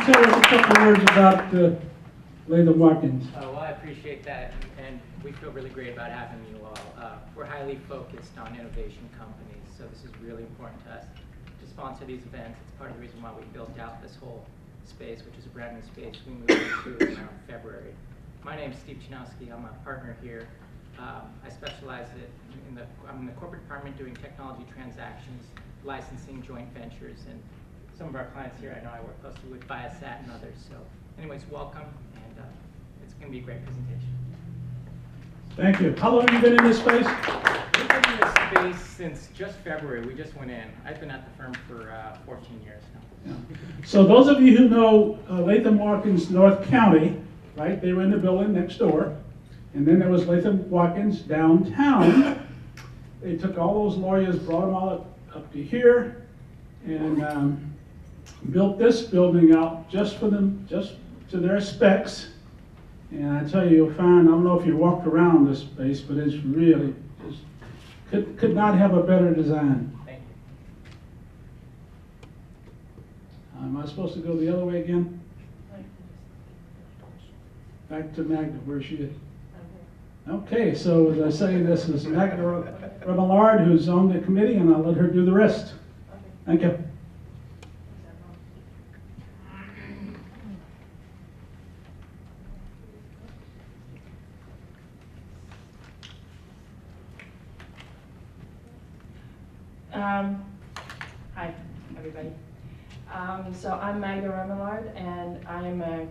tell us a couple of words about Latham Watkins? Well, I appreciate that, and we feel really great about having you all. We're highly focused on innovation companies, so this is really important to us to sponsor these events. It's part of the reason why we built out this whole space, which is a brand new space we moved into in February. My name is Steve Chinowski. I'm a partner here. I specialize I'm in the corporate department doing technology transactions, licensing, joint ventures, and some of our clients here I know I work closely with Viasat and others. So anyways, welcome, and it's going to be a great presentation. Thank you. How long have you been in this space? We've been in this space since just February. We just went in. I've been at the firm for 14 years now. Yeah. So those of you who know Latham Watkins North County, right, they were in the building next door. And then there was Latham Watkins downtown. They took all those lawyers, brought them all up to here, and built this building out just for them, just to their specs. And I tell you, you'll find, I don't know if you walked around this space, but it's really, could not have a better design. Thank you. Am I supposed to go the other way again? Back to Magda, where she is. Okay, so as I say, this is Magda Remillard, who's on the committee, and I'll let her do the rest. Thank you. Hi, everybody. So I'm Magda Remillard, and I'm a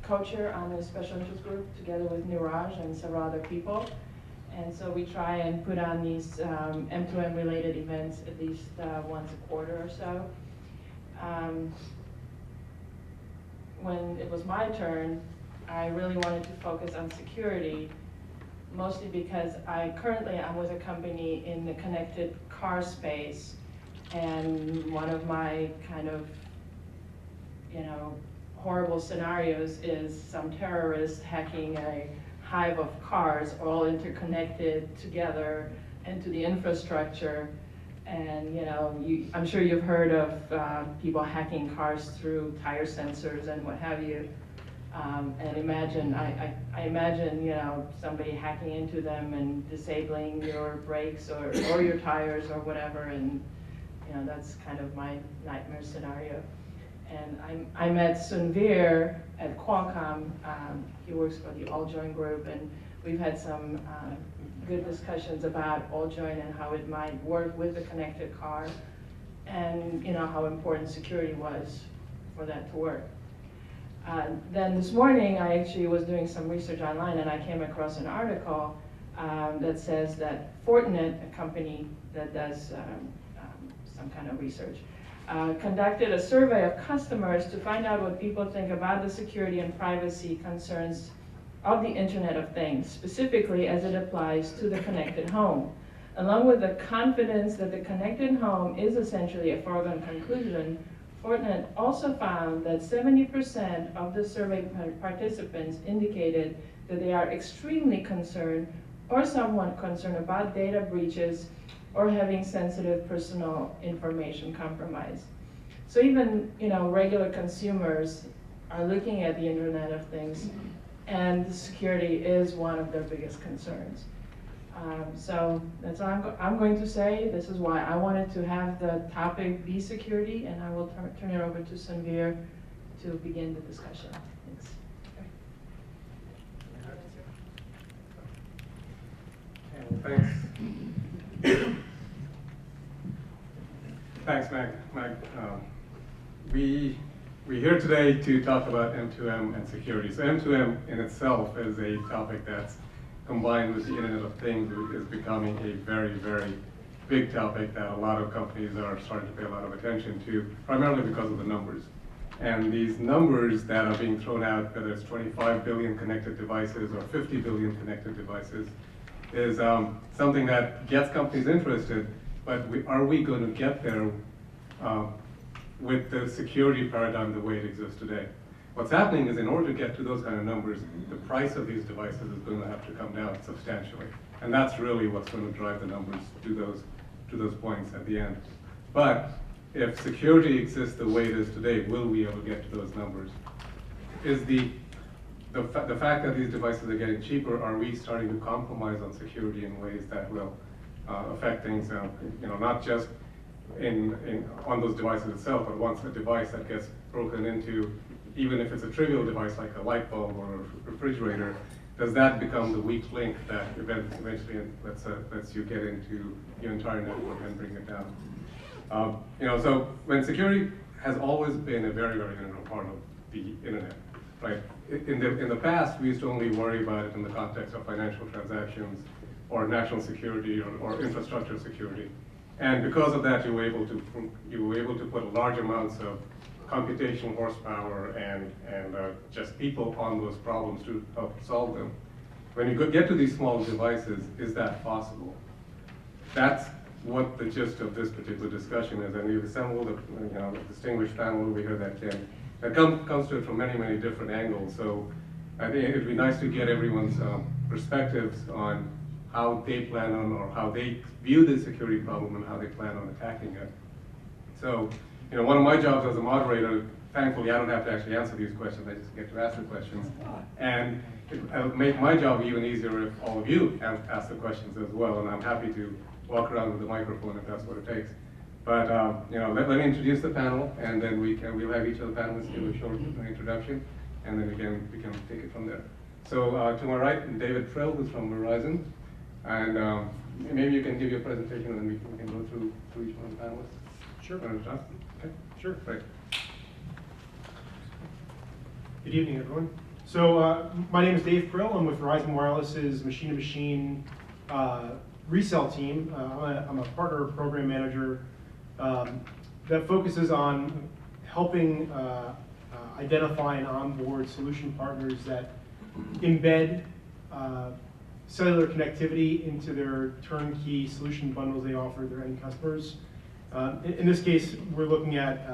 co-chair on the special interest group together with Niraj and several other people. And so we try and put on these M2M related events at least once a quarter or so. When it was my turn, I really wanted to focus on security, mostly because I'm with a company in the connected car space, and one of my kind of, horrible scenarios is some terrorist hacking a hive of cars all interconnected together into the infrastructure. And I'm sure you've heard of people hacking cars through tire sensors and what have you. And imagine, I imagine, somebody hacking into them and disabling your brakes or your tires or whatever, and that's kind of my nightmare scenario. And I'm at Sunveer at Qualcomm. He works for the All-Join group, and we've had some good discussions about All-Join and how it might work with the connected car, and how important security was for that to work. Then this morning, I actually was doing some research online, and I came across an article that says that Fortinet, a company that does some kind of research, conducted a survey of customers to find out what people think about the security and privacy concerns of the Internet of Things, specifically as it applies to the connected home. Along with the confidence that the connected home is essentially a foregone conclusion, Fortinet also found that 70% of the survey participants indicated that they are extremely concerned or somewhat concerned about data breaches or having sensitive personal information compromised. So even regular consumers are looking at the Internet of Things, and security is one of their biggest concerns. So that's all I'm going to say. This is why I wanted to have the topic be security, and I will turn it over to Sunveer to begin the discussion. Thanks. Okay, well, thanks. Thanks, Mag. We're here today to talk about M2M and security. So M2M in itself is a topic that's combined with the Internet of Things is becoming a very, very big topic that a lot of companies are starting to pay a lot of attention to, primarily because of the numbers. And these numbers that are being thrown out, whether it's 25 billion connected devices or 50 billion connected devices, is something that gets companies interested, but are we going to get there with the security paradigm the way it exists today? What's happening is in order to get to those kind of numbers, the price of these devices is going to have to come down substantially. And that's really what's going to drive the numbers to those points at the end. But if security exists the way it is today, will we ever get to those numbers? Is the fact that these devices are getting cheaper, are we starting to compromise on security in ways that will affect things, not just on those devices itself, but once a device that gets broken into, even if it's a trivial device like a light bulb or a refrigerator, does that become the weak link that eventually lets you get into your entire network and bring it down? So when security has always been a very, very integral part of the internet, right? In the past, we used to only worry about it in the context of financial transactions or national security or infrastructure security. And because of that, you were able to put large amounts of computational horsepower and just people on those problems to help solve them. When you get to these small devices, is that possible? That's what the gist of this particular discussion is, and we've assembled a distinguished panel over here that comes to it from many, many different angles. So I think it'd be nice to get everyone's perspectives on how they plan on, or how they view the security problem and how they plan on attacking it. So, one of my jobs as a moderator, thankfully I don't have to actually answer these questions, I just get to ask the questions. And it'll make my job even easier if all of you ask the questions as well, and I'm happy to walk around with the microphone if that's what it takes. But let me introduce the panel, and then we'll have each of the panelists give a short introduction, and then we can take it from there. So to my right, David Trill, who's from Verizon, and maybe you can give your presentation, and then we can go through each one of the panelists. Sure. Okay. Sure. Right. Good evening, everyone. So my name is Dave Prill. I'm with Verizon Wireless's machine-to-machine resell team. I'm a partner program manager that focuses on helping identify and onboard solution partners that embed cellular connectivity into their turnkey solution bundles they offer their end customers. In this case, we're looking at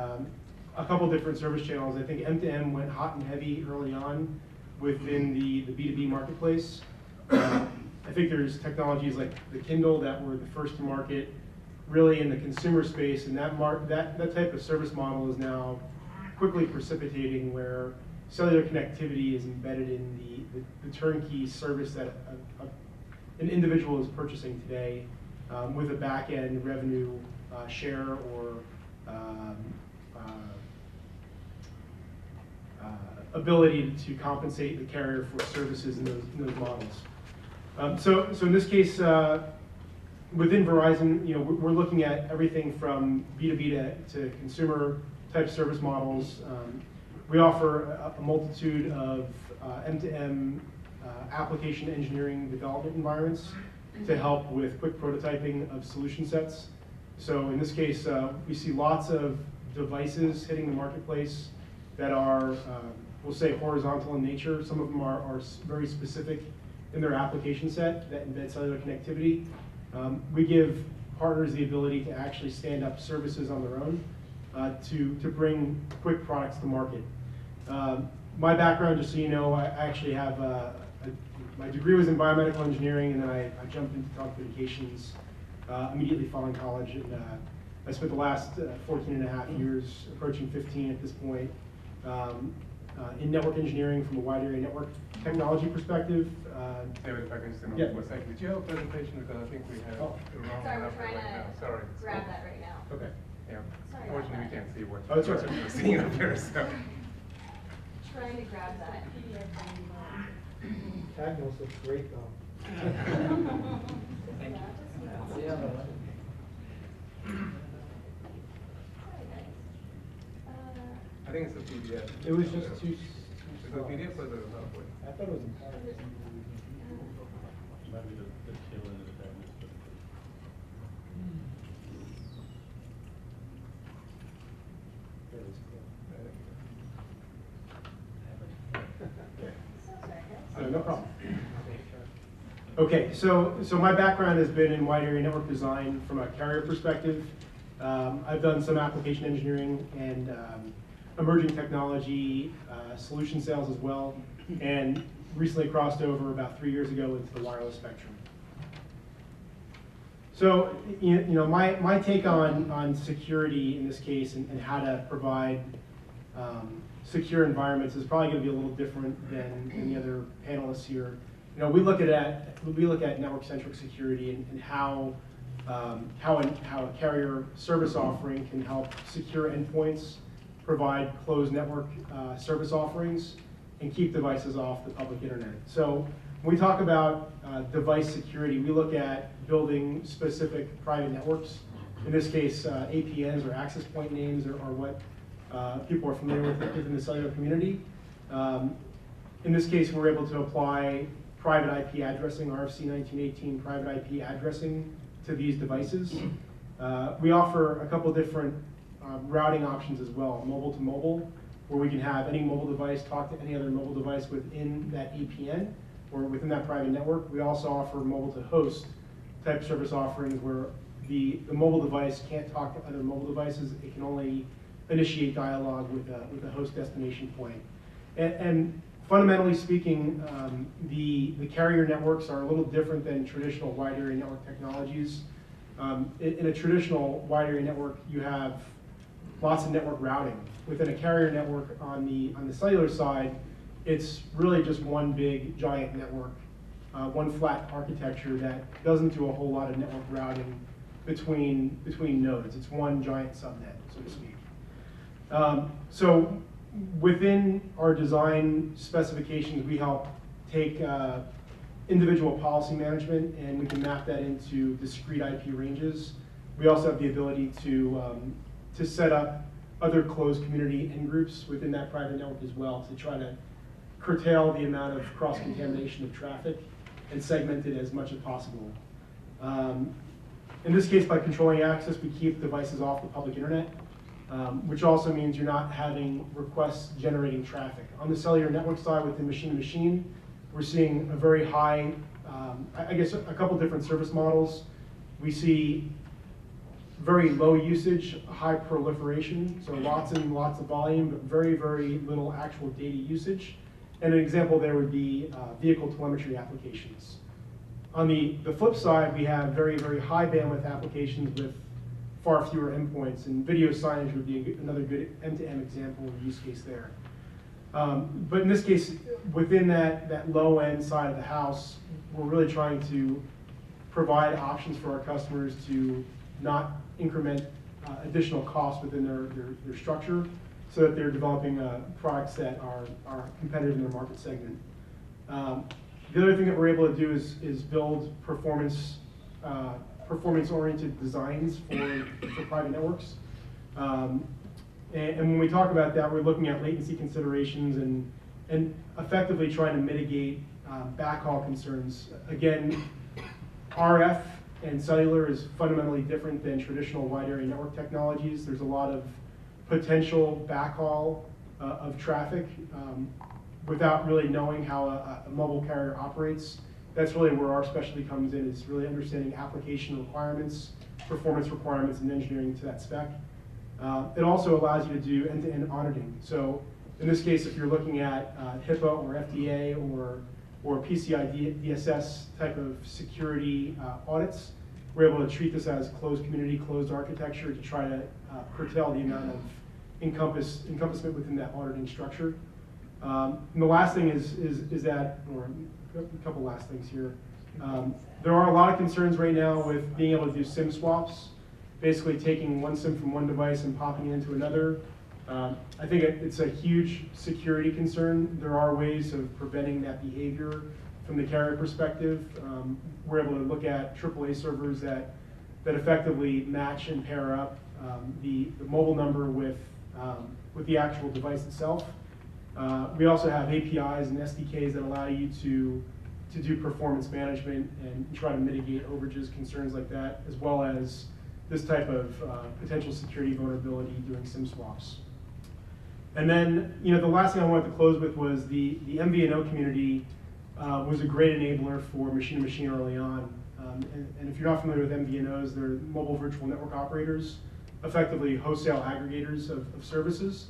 a couple different service channels. I think M2M went hot and heavy early on within the B2B marketplace. I think there's technologies like the Kindle that were the first to market really in the consumer space, and that type of service model is now quickly precipitating where cellular connectivity is embedded in the turnkey service that an individual is purchasing today with a back-end revenue share or ability to compensate the carrier for services in those models. So in this case, within Verizon, we're looking at everything from B2B to consumer type service models. We offer a multitude of M2M application engineering development environments to help with quick prototyping of solution sets. So in this case, we see lots of devices hitting the marketplace that are, we'll say, horizontal in nature. Some of them are very specific in their application set that embed cellular connectivity. We give partners the ability to actually stand up services on their own to bring quick products to market. My background, just so you know, I actually have my degree was in biomedical engineering, and then I jumped into telecommunications immediately following college. And I spent the last 14 and a half years, approaching 15 at this point, in network engineering from a wide area network technology perspective. David, if I can just interrupt for a second. Did you have a presentation? Because I think we have the wrong Sorry, one we're up there trying right now. to Sorry. grab that right now. Okay. Yeah. Sorry about Unfortunately, we that. can't see what Oh, that's all right. you're seeing up here. So. Trying to grab that PDF from Tagnals looks great though. Thank you. I think it's a PDF. It was just too. Is it a PDF or the PowerPoint? I thought it was in PowerPoint. Maybe the tail end of the tablets, but. That was cool. No problem. Okay, so my background has been in wide area network design from a carrier perspective. I've done some application engineering and emerging technology solution sales as well, and recently crossed over about 3 years ago into the wireless spectrum. So, my take on security in this case and how to provide secure environments is probably going to be a little different than the other panelists here. We look at network-centric security and how a carrier service offering can help secure endpoints, provide closed network service offerings, and keep devices off the public internet. So when we talk about device security, we look at building specific private networks. In this case, APNs or access point names are what people are familiar with within the cellular community. In this case, we're able to apply private IP addressing, RFC 1918 private IP addressing to these devices. We offer a couple different routing options as well, mobile to mobile, where we can have any mobile device talk to any other mobile device within that APN or within that private network. We also offer mobile to host type service offerings where the mobile device can't talk to other mobile devices. It can only initiate dialogue with a host destination point. And fundamentally speaking, the carrier networks are a little different than traditional wide area network technologies. In a traditional wide area network, you have lots of network routing. Within a carrier network on the cellular side, it's really just one big giant network, one flat architecture that doesn't do a whole lot of network routing between nodes. It's one giant subnet, so to speak. So within our design specifications, we help take individual policy management and we can map that into discrete IP ranges. We also have the ability to set up other closed community in groups within that private network as well to try to curtail the amount of cross-contamination of traffic and segment it as much as possible. In this case, by controlling access, we keep devices off the public internet, which also means you're not having requests generating traffic. On the cellular network side, within machine-to-machine, we're seeing a very high, I guess a couple different service models. We see very low usage, high proliferation, so lots and lots of volume, but very, very little actual data usage. And an example there would be vehicle telemetry applications. On the flip side, we have very, very high bandwidth applications with far fewer endpoints, and video signage would be another good M2M example of use case there. But in this case, within that low end side of the house, we're really trying to provide options for our customers to not increment additional costs within their structure so that they're developing products that are competitive in their market segment. The other thing that we're able to do is build performance-oriented designs for private networks. And when we talk about that, we're looking at latency considerations and effectively trying to mitigate backhaul concerns. Again, RF and cellular is fundamentally different than traditional wide area network technologies. There's a lot of potential backhaul of traffic without really knowing how a mobile carrier operates. That's really where our specialty comes in, is really understanding application requirements, performance requirements, and engineering to that spec. It also allows you to do end-to-end auditing. So in this case, if you're looking at HIPAA or FDA or PCI DSS type of security audits, we're able to treat this as closed community, closed architecture to try to curtail the amount of encompassment within that auditing structure. And the last thing is that, or a couple last things here. There are a lot of concerns right now with being able to do SIM swaps, basically taking one SIM from one device and popping it into another. I think it's a huge security concern. There are ways of preventing that behavior from the carrier perspective. We're able to look at AAA servers that effectively match and pair up the mobile number with the actual device itself. We also have APIs and SDKs that allow you to do performance management and try to mitigate overages, concerns like that, as well as this type of potential security vulnerability doing SIM swaps. And then, the last thing I wanted to close with was the MVNO community was a great enabler for machine-to-machine early on. And if you're not familiar with MVNOs, they're mobile virtual network operators, effectively wholesale aggregators of services.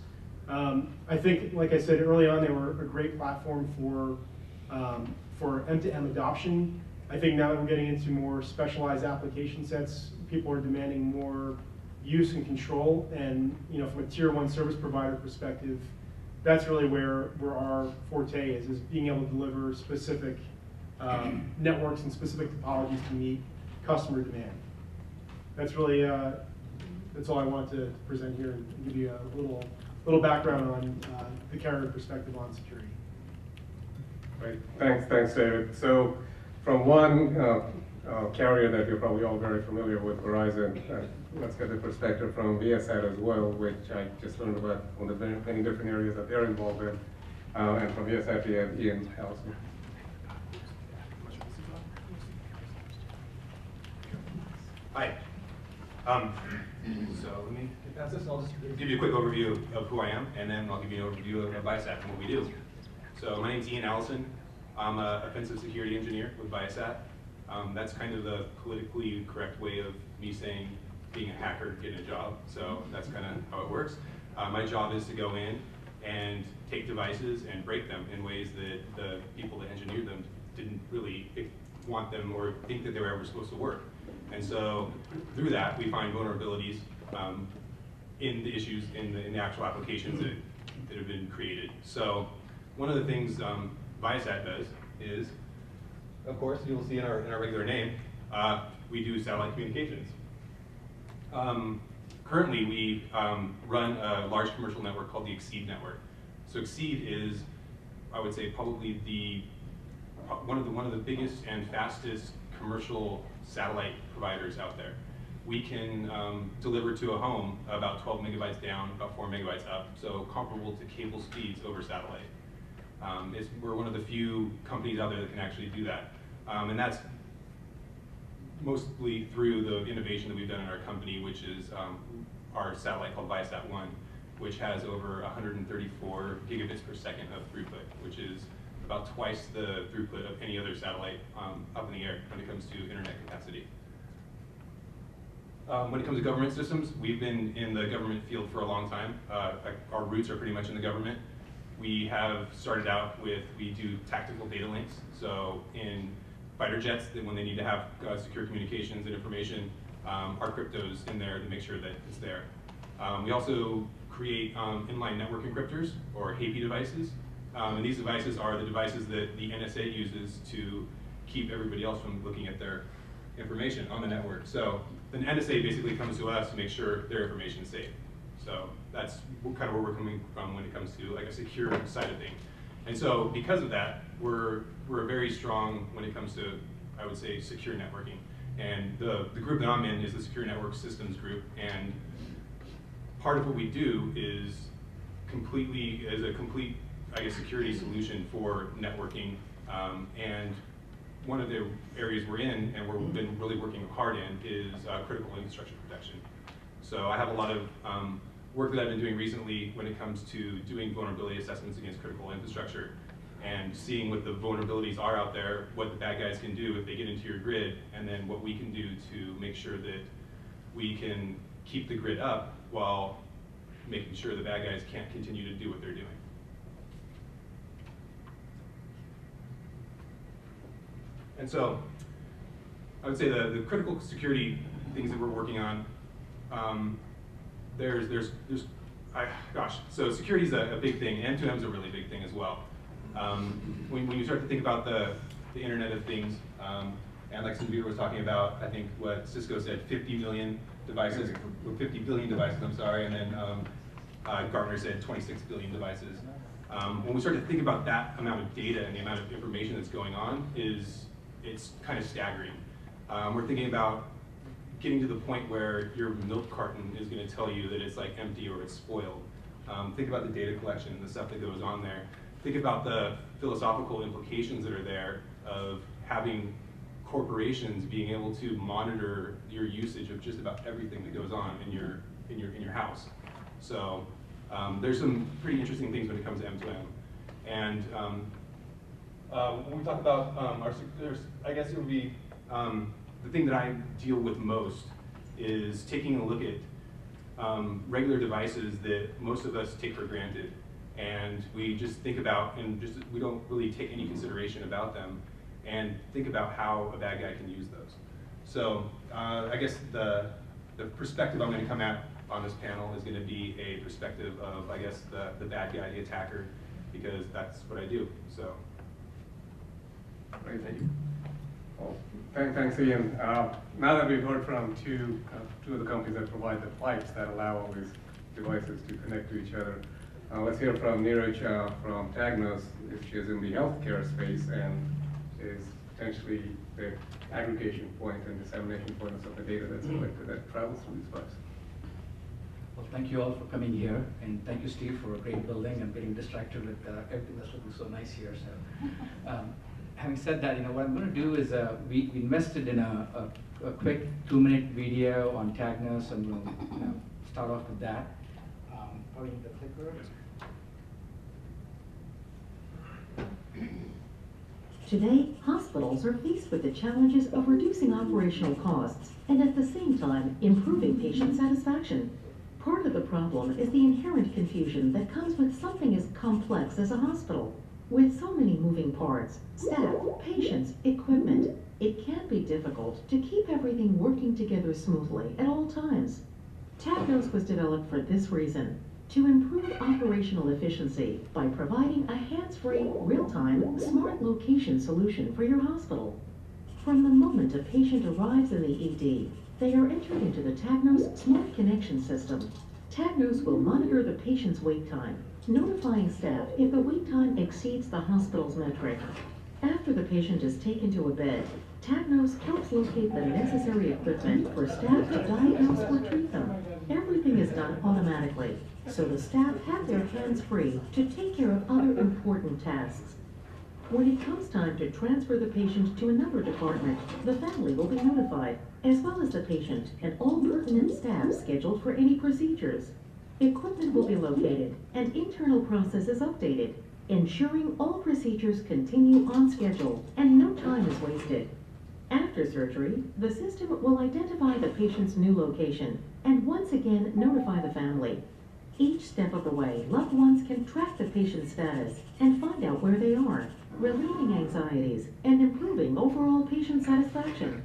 I think, like I said early on, they were a great platform for M2M adoption. I think now that we're getting into more specialized application sets, people are demanding more use and control, and from a tier 1 service provider perspective, that's really where our forte is being able to deliver specific networks and specific topologies to meet customer demand. That's really that's all I want to present here and give you a little background on the carrier perspective on security. Right. Thanks, David. So, from one carrier that you're probably all very familiar with, Verizon, let's get the perspective from VSAT as well, which I just learned about on the many different areas that they're involved in. And from VSAT, we have Ian Allison. Hi. So let me get past this. I'll just give you a quick overview of who I am, and then I'll give you an overview of Viasat and what we do. So my name's Ian Allison. I'm an offensive security engineer with Viasat. That's kind of the politically correct way of me saying being a hacker, getting a job. So that's kind of how it works. My job is to go in and take devices and break them in ways that the people that engineered them didn't really want them or think that they were ever supposed to work. And so through that, we find vulnerabilities in the issues in the actual applications that have been created. So one of the things Viasat does is, of course, you'll see in our regular name, we do satellite communications. Currently, we run a large commercial network called the Exceed network. So Exceed is, I would say, probably one of the biggest and fastest commercial satellite providers out there. We can deliver to a home about 12 megabytes down, about 4 megabytes up, so comparable to cable speeds over satellite. We're one of the few companies out there that can actually do that. And that's mostly through the innovation that we've done in our company, which is our satellite called Viasat-1, which has over 134 gigabits per second of throughput, which is about twice the throughput of any other satellite up in the air when it comes to internet capacity. When it comes to government systems, we've been in the government field for a long time. Our roots are pretty much in the government. We have started out with, we do tactical data links. So in fighter jets, when they need to have secure communications and information, our crypto's in there to make sure that it's there. We also create inline network encryptors, or HAPI devices. And these devices are the devices that the NSA uses to keep everybody else from looking at their information on the network. So the NSA basically comes to us to make sure their information is safe. So that's kind of where we're coming from when it comes to like a secure side of things. And so because of that, we're very strong when it comes to, I would say, secure networking. And the group that I'm in is the Secure Network Systems group. And part of what we do is a complete, I guess, security solution for networking. And one of the areas we're in, and we've been really working hard in, is critical infrastructure protection. So I have a lot of work that I've been doing recently when it comes to doing vulnerability assessments against critical infrastructure and seeing what the vulnerabilities are out there, what the bad guys can do if they get into your grid, and then what we can do to make sure that we can keep the grid up while making sure the bad guys can't continue to do what they're doing. And so I would say the critical security things that we're working on, so security is a big thing. M2M is a really big thing as well. When you start to think about the Internet of Things, and like Sanveer was talking about, I think what Cisco said, 50 million devices, or 50 billion devices, I'm sorry, and then Gartner said 26 billion devices. When we start to think about that amount of data and the amount of information that's going on, it's kind of staggering. We're thinking about getting to the point where your milk carton is going to tell you that it's like empty or it's spoiled. Think about the data collection and the stuff that goes on there. Think about the philosophical implications that are there of having corporations being able to monitor your usage of just about everything that goes on in your house. So there's some pretty interesting things when it comes to M2M. And when we talk about I guess it would be the thing that I deal with most is taking a look at regular devices that most of us take for granted, and we just think about and we don't really take any consideration about them. and think about how a bad guy can use those. So I guess the perspective I'm going to come at on this panel is going to be a perspective of, I guess, the bad guy, the attacker, because that's what I do. So. Great, thank you. Well, thanks again. Now that we've heard from two of the companies that provide the pipes that allow all these devices to connect to each other, let's hear from Neeraj from Tagnos, which is in the healthcare space and is potentially the aggregation point and dissemination point of the data that's collected that travels through these pipes. Well, thank you all for coming here, and thank you, Steve, for a great building. I'm getting distracted with everything that's looking so nice here. So, having said that, what I'm going to do is we invested in a quick 2-minute video on Tagnos, and we'll start off with that. Probably need the clicker. Today, hospitals are faced with the challenges of reducing operational costs and at the same time improving patient satisfaction. Part of the problem is the inherent confusion that comes with something as complex as a hospital. With so many moving parts, staff, patients, equipment, it can be difficult to keep everything working together smoothly at all times. Tagnos was developed for this reason: to improve operational efficiency by providing a hands-free, real-time, smart location solution for your hospital. From the moment a patient arrives in the ED, they are entered into the Tagnos Smart Connection System. Tagnos will monitor the patient's wait time, notifying staff if the wait time exceeds the hospital's metric. After the patient is taken to a bed, Tagnos helps locate the necessary equipment for staff to diagnose or treat them. Everything is done automatically, so the staff have their hands free to take care of other important tasks. When it comes time to transfer the patient to another department, the family will be notified, as well as the patient and all pertinent staff scheduled for any procedures. Equipment will be located and internal processes updated, ensuring all procedures continue on schedule and no time is wasted. After surgery, the system will identify the patient's new location and once again notify the family. Each step of the way, loved ones can track the patient's status and find out where they are, relieving anxieties and improving overall patient satisfaction.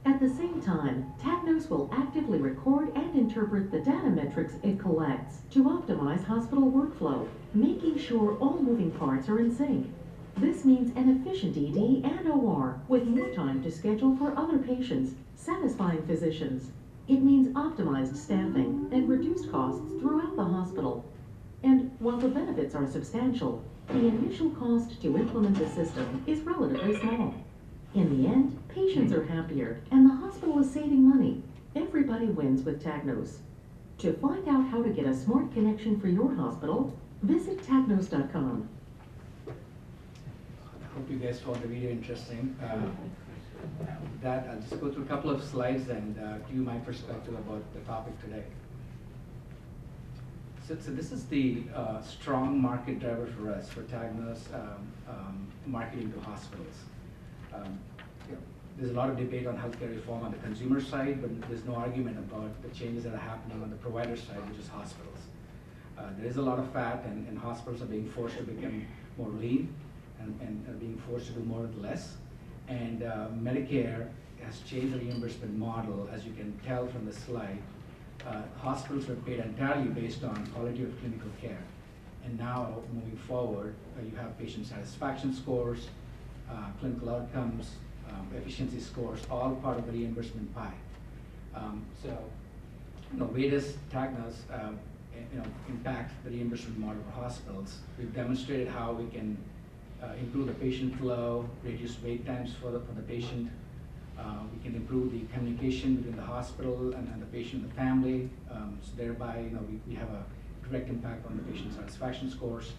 At the same time, Tagnos will actively record and interpret the data metrics it collects to optimize hospital workflow, making sure all moving parts are in sync. This means an efficient ED and OR with more time to schedule for other patients, satisfying physicians. It means optimized staffing and reduced costs throughout the hospital. And while the benefits are substantial, the initial cost to implement the system is relatively small. In the end, patients are happier and the hospital is saving money. Everybody wins with Tagnos. To find out how to get a smart connection for your hospital, visit tagnos.com. I hope you guys found the video interesting. That I'll just go through a couple of slides and give you my perspective about the topic today. So this is the strong market driver for us, for Tagnos, marketing to hospitals. There's a lot of debate on healthcare reform on the consumer side, but there's no argument about the changes that are happening on the provider side, which is hospitals. There is a lot of fat, and hospitals are being forced to become more lean and are being forced to do more with less. And Medicare has changed the reimbursement model, as you can tell from the slide. Hospitals were paid entirely based on quality of clinical care. And now, moving forward, you have patient satisfaction scores, clinical outcomes, efficiency scores, all part of the reimbursement pie. Way does Tagnos impact the reimbursement model for hospitals? We've demonstrated how we can improve the patient flow, reduce wait times for the patient. We can improve the communication between the hospital and the patient and the family. So thereby, we have a direct impact on the patient satisfaction scores.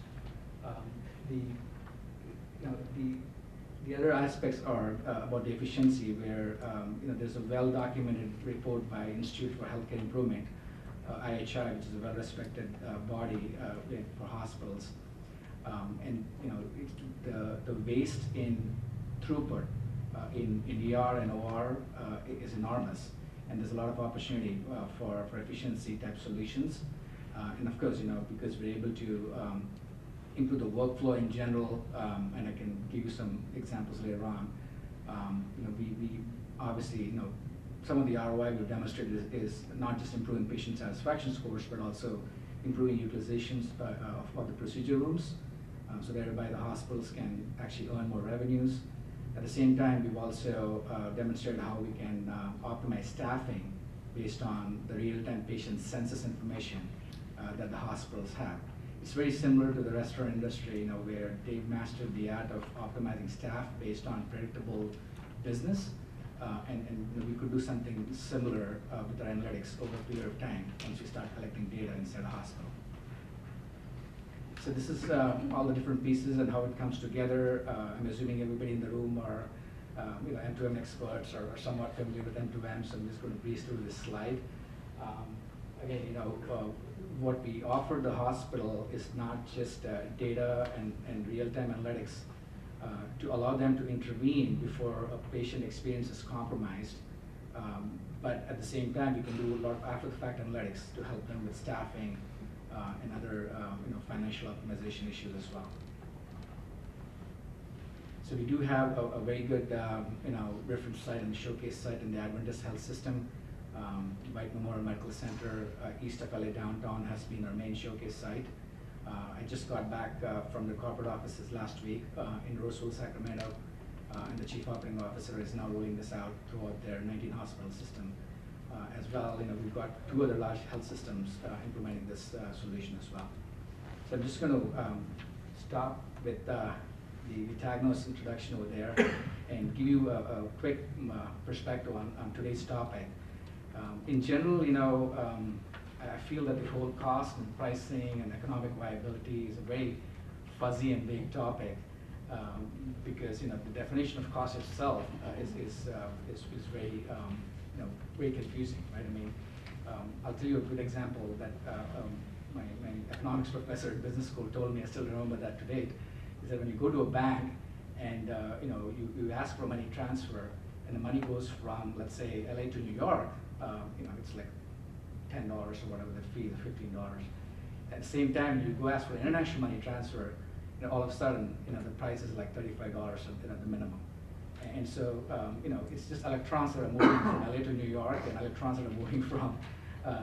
The other aspects are about the efficiency, where there's a well-documented report by Institute for Healthcare Improvement, IHI, which is a well-respected body for hospitals. The waste in throughput in ER and OR is enormous, and there's a lot of opportunity for efficiency type solutions. And of course, because we're able to improve the workflow in general, and I can give you some examples later on. We obviously, some of the ROI we've demonstrated is not just improving patient satisfaction scores, but also improving utilizations of the procedure rooms, so thereby the hospitals can actually earn more revenues. At the same time, we've also demonstrated how we can optimize staffing based on the real-time patient census information that the hospitals have. It's very similar to the restaurant industry, where they've mastered the art of optimizing staff based on predictable business. And we could do something similar with our analytics over a period of time once we start collecting data inside the hospital. So this is all the different pieces and how it comes together. I'm assuming everybody in the room are M2M experts or somewhat familiar with M2M, so I'm just going to breeze through this slide. Again, what we offer the hospital is not just data and real-time analytics to allow them to intervene before a patient experience is compromised. But at the same time, we can do a lot of after-the-fact analytics to help them with staffing and other financial optimization issues as well. So we do have a very good reference site and showcase site in the Adventist Health System. White Memorial Medical Center, east of LA downtown, has been our main showcase site. I just got back from the corporate offices last week in Roseville, Sacramento, and the chief operating officer is now rolling this out throughout their 19 hospital system. As well, we've got 2 other large health systems implementing this solution as well. So I'm just going to stop with the Tagnos introduction over there and give you a quick perspective on today's topic. In general, I feel that the whole cost and pricing and economic viability is a very fuzzy and big topic because the definition of cost itself is very very confusing, right? I mean, I'll tell you a good example that my economics professor at business school told me. I still remember that to date. Is that when you go to a bank and you ask for a money transfer and the money goes from, let's say, LA to New York, it's like $10 or whatever the fee, the $15. At the same time, you go ask for an international money transfer, all of a sudden, the price is like $35 at the minimum. And so, it's just electrons that are moving from LA to New York and electrons that are moving from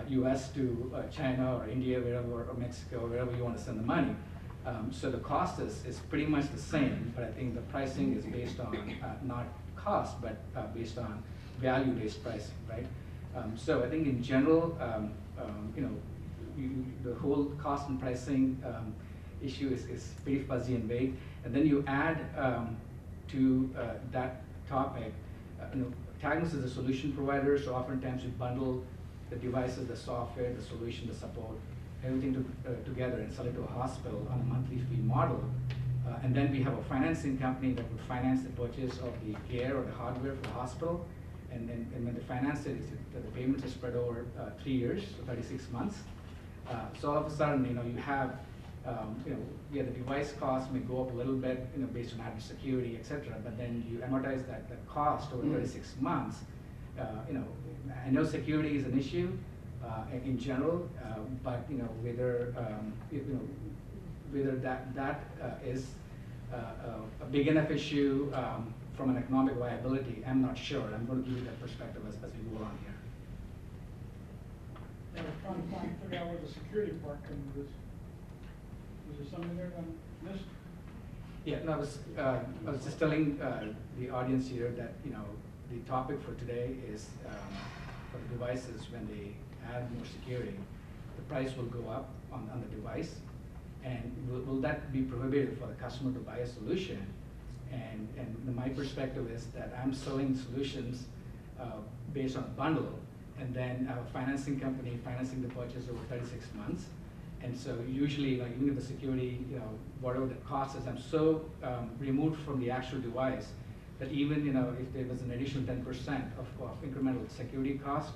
US to China or India, wherever, or Mexico, wherever you want to send the money. So the cost is pretty much the same, but I think the pricing is based on not cost, but based on value-based pricing, right? So I think in general, the whole cost and pricing issue is pretty fuzzy and vague. And then you add to that topic, Tagnos is a solution provider, so oftentimes we bundle the devices, the software, the solution, the support, everything together and sell it to a hospital on a monthly fee model. And then we have a financing company that would finance the purchase of the gear or the hardware for the hospital. And when they finance it, the payments are spread over 3 years, so 36 months. So all of a sudden, you have, the device cost may go up a little bit, based on added security, et cetera, but then you amortize that cost over 36 months. I know security is an issue in general, but whether that is a big enough issue from an economic viability, I'm not sure. I'm going to give you that perspective as we go on here. I was trying to figure out where the security part comes in this. Was there something there on this? Yeah, no, I was just telling the audience here that the topic for today is for the devices. When they add more security, the price will go up on the device, and will that be prohibitive for the customer to buy a solution? And my perspective is that I'm selling solutions based on a bundle, and then a financing company financing the purchase over 36 months. And so usually, even if the security, whatever the cost is, I'm so removed from the actual device that even, if there was an additional 10% of incremental security cost,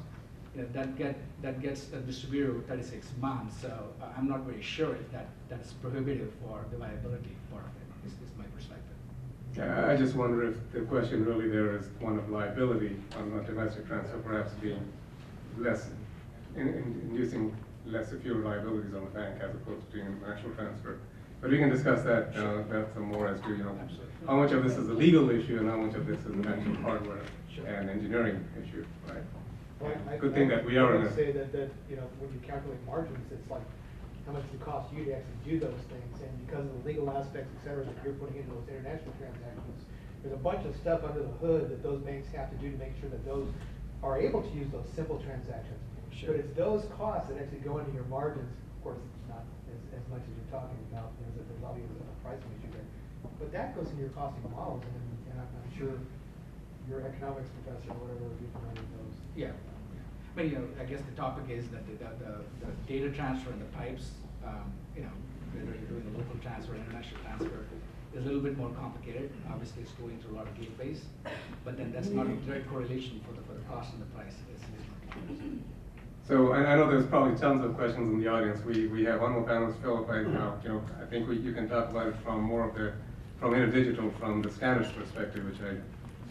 that gets distributed over 36 months. So I'm not very sure if that's prohibitive for the viability part of it, is my perspective. I just wonder if the question really there is one of liability on a domestic transfer, perhaps being less, inducing less secure liabilities on the bank as opposed to an international transfer. But we can discuss that, that some more as to, how much of this is a legal issue and how much of this is an actual hardware and engineering issue, right? Well, Good thing that we are in I a. say that, when you calculate margins, it's like, how much does it cost you to actually do those things? And because of the legal aspects, et cetera, that you're putting into those international transactions, there's a bunch of stuff under the hood that those banks have to do to make sure that those are able to use those simple transactions. Sure. But it's those costs that actually go into your margins. Of course, it's not as much as you're talking about. There's obviously a pricing issue there. But that goes into your costing models, and I'm sure your economics professor or whatever would be familiar with those. Yeah. But, I guess the topic is that the data transfer and the pipes, whether you're doing a local transfer or international transfer, is a little bit more complicated. Obviously, it's going through a lot of gateways, but then that's not a direct correlation for the cost and the price. So I know there's probably tons of questions in the audience. We have one more panelist, Philip. I think you can talk about it from more of from InterDigital, from the standards perspective, which I.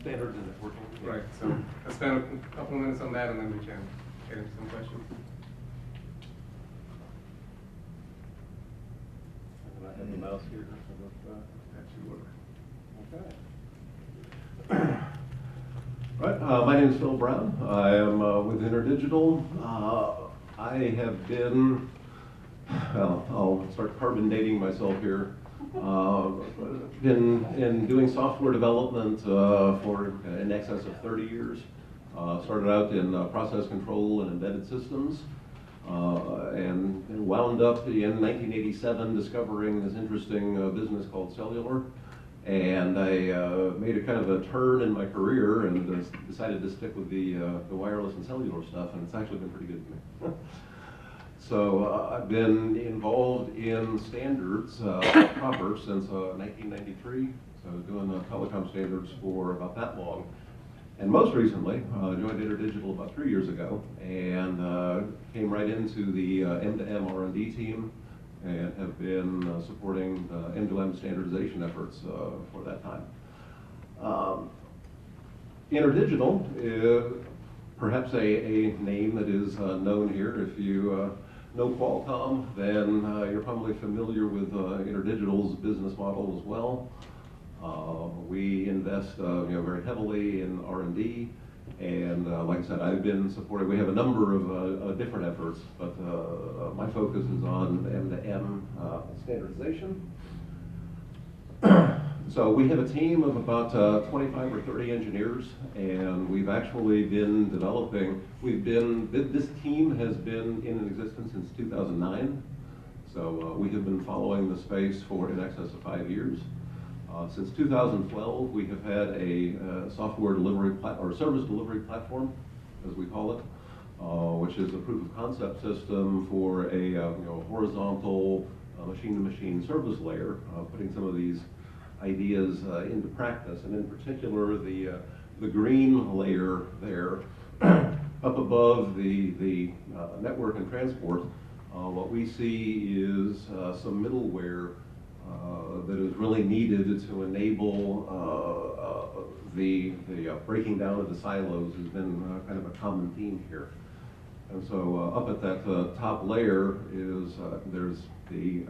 Standards and networking. Right, so let's spend a couple of minutes on that and then we can get into some questions. And I have the mouse here, so That should work. okay. Right, my name is Phil Brown. I am with InterDigital. I have been, well, I'll start carbon dating myself here. Been in doing software development for in excess of 30 years. Started out in process control and embedded systems, and wound up in 1987 discovering this interesting business called cellular. And I made a kind of a turn in my career and decided to stick with the wireless and cellular stuff, and it's actually been pretty good to me. So I've been involved in standards proper since 1993. So I was doing telecom standards for about that long. And most recently, joined InterDigital about 3 years ago and came right into the M2M R&D team and have been supporting M2M standardization efforts for that time. InterDigital is perhaps a name that is known here. If you know Qualcomm, then you're probably familiar with InterDigital's business model as well. We invest very heavily in R&D, and like I said, I've been supporting, we have a number of different efforts, but my focus is on M2M standardization. So we have a team of about 25 or 30 engineers, and we've actually been developing, this team has been in existence since 2009. So we have been following the space for in excess of 5 years. Since 2012, we have had a software delivery or service delivery platform, as we call it, which is a proof of concept system for a horizontal machine-to-machine service layer, putting some of these ideas into practice, and in particular the green layer there up above the network and transport. What we see is some middleware that is really needed to enable the breaking down of the silos has been kind of a common theme here. And so up at that top layer is there's the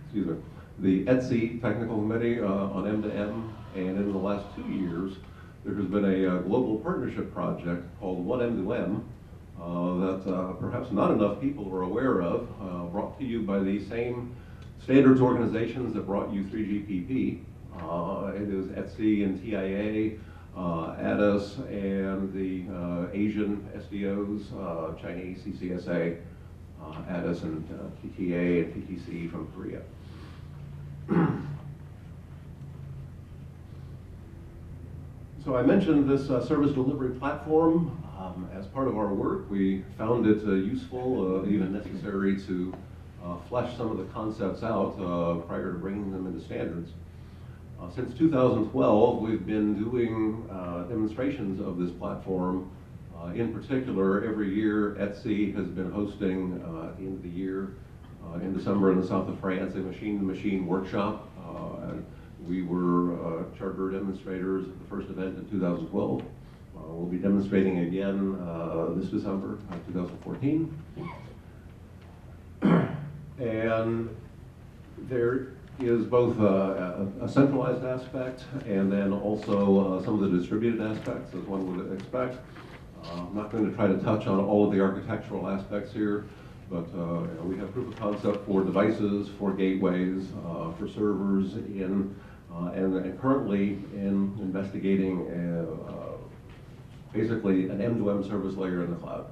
excuse me, the SIG Technical Committee on M2M, and in the last 2 years there has been a global partnership project called M2M that perhaps not enough people are aware of, brought to you by the same standards organizations that brought you 3GPP. It is ETSI and TIA, ADAS, and the Asian SDOs, Chinese CCSA, ADAS and TTA and TTC from Korea. So I mentioned this service delivery platform. As part of our work, we found it useful, even necessary to flesh some of the concepts out prior to bringing them into standards. Since 2012, we've been doing demonstrations of this platform. In particular, every year, ETSI has been hosting at the end of the year in December in the south of France a machine-to-machine workshop. We were charter demonstrators at the first event in 2012. We'll be demonstrating again this December, 2014. And There is both a centralized aspect and then also some of the distributed aspects, as one would expect. I'm not going to try to touch on all of the architectural aspects here, but we have proof of concept for devices, for gateways, for servers, and currently in investigating basically an M2M service layer in the cloud.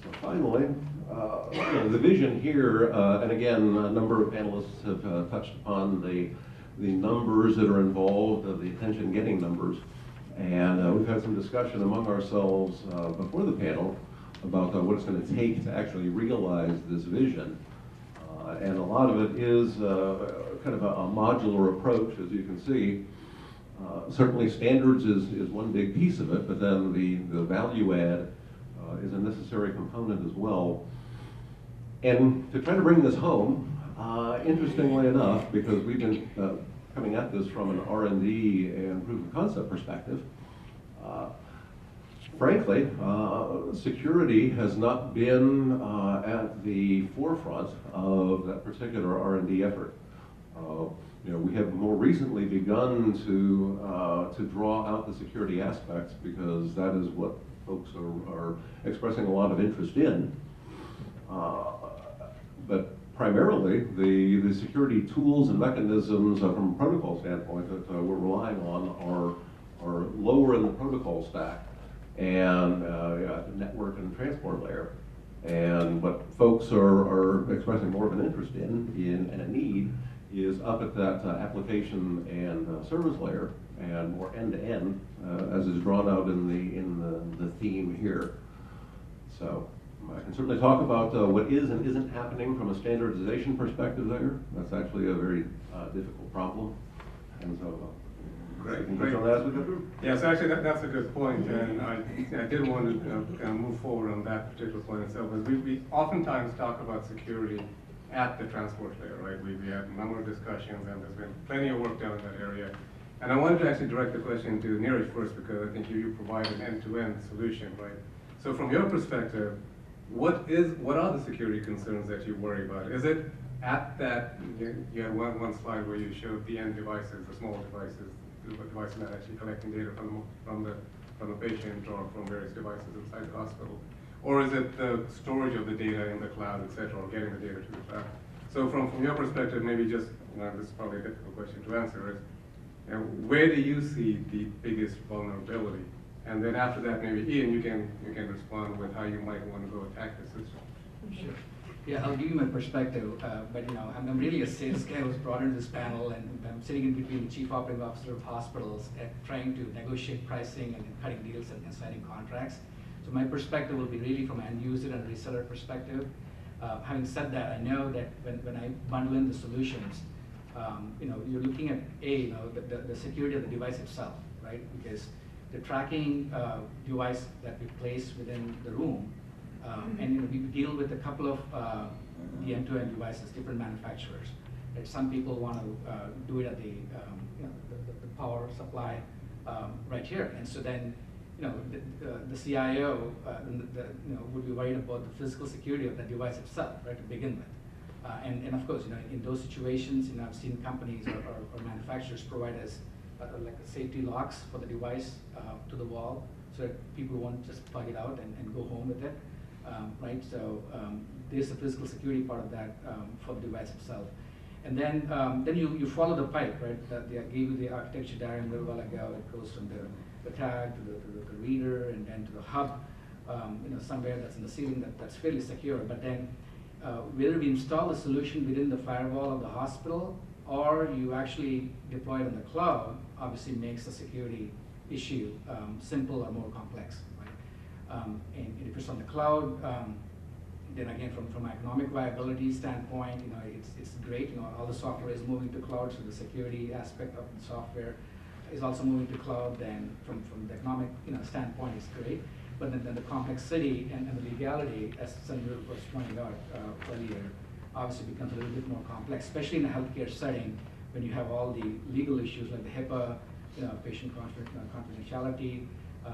So finally, the vision here, and again, a number of panelists have touched upon the numbers that are involved, the attention-getting numbers. And we've had some discussion among ourselves before the panel about what it's going to take to actually realize this vision. And a lot of it is kind of a modular approach, as you can see. Certainly standards is one big piece of it, but then the value add is a necessary component as well. And to try to bring this home, interestingly enough, because we've been coming at this from an R&D and proof of concept perspective, frankly, security has not been at the forefront of that particular R&D effort. We have more recently begun to draw out the security aspects because that is what folks are expressing a lot of interest in. But primarily, the security tools and mechanisms from a protocol standpoint that we're relying on are lower in the protocol stack and network and transport layer. And what folks are expressing more of an interest in and a need is up at that application and service layer and more end-to-end, as is drawn out in the theme here. So I can certainly talk about what is and isn't happening from a standardization perspective there. That's actually a very difficult problem. And so, Great. on that as we go through. Yes, actually, that's a good point, and I did want to kind of move forward on that particular point itself. We oftentimes talk about security at the transport layer, right? We had a number of discussions, and there's been plenty of work done in that area. And I wanted to actually direct the question to Neeraj first, because I think you provide an end-to-end solution, right? So from your perspective, what are the security concerns that you worry about? Is it at that, you had one slide where you showed the end devices, the small devices, the devices that are actually collecting data from the patient or from various devices inside the hospital? Or is it the storage of the data in the cloud, et cetera, or getting the data to the cloud? So from your perspective, maybe just, this is probably a difficult question to answer, is where do you see the biggest vulnerability? And then after that, maybe Ian, you can respond with how you might want to go attack the system. Sure. Yeah, I'll give you my perspective, but I'm really a sales guy who was brought into this panel, and I'm sitting in between the chief operating officer of hospitals and trying to negotiate pricing and cutting deals and signing contracts. So my perspective will be really from an end user and reseller perspective. Having said that, I know that when I bundle in the solutions, you're looking at the security of the device itself, right? Because the tracking device that we place within the room, and we deal with a couple of the end-to-end devices, different manufacturers. Right? Some people want to do it at the power supply right here, and so then the CIO would be worried about the physical security of the device itself, right, to begin with. And of course, in those situations, I've seen companies or manufacturers provide us like safety locks for the device to the wall, so that people won't just plug it out and go home with it, right? So there's a physical security part of that for the device itself. And then you follow the pipe, right? That I gave you the architecture diagram a little while ago. It goes from the tag to the reader and then to the hub, somewhere that's in the ceiling that's fairly secure. But then whether we install the solution within the firewall of the hospital or you actually deploy it in the cloud, obviously makes the security issue simple or more complex, right? And if it's on the cloud, then again, from an economic viability standpoint, it's great. All the software is moving to cloud, so the security aspect of the software is also moving to cloud. Then from the economic standpoint, it's great. But then the complexity and the legality, as Senator was pointing out earlier, obviously becomes a little bit more complex, especially in a healthcare setting when you have all the legal issues like the HIPAA, patient confidentiality,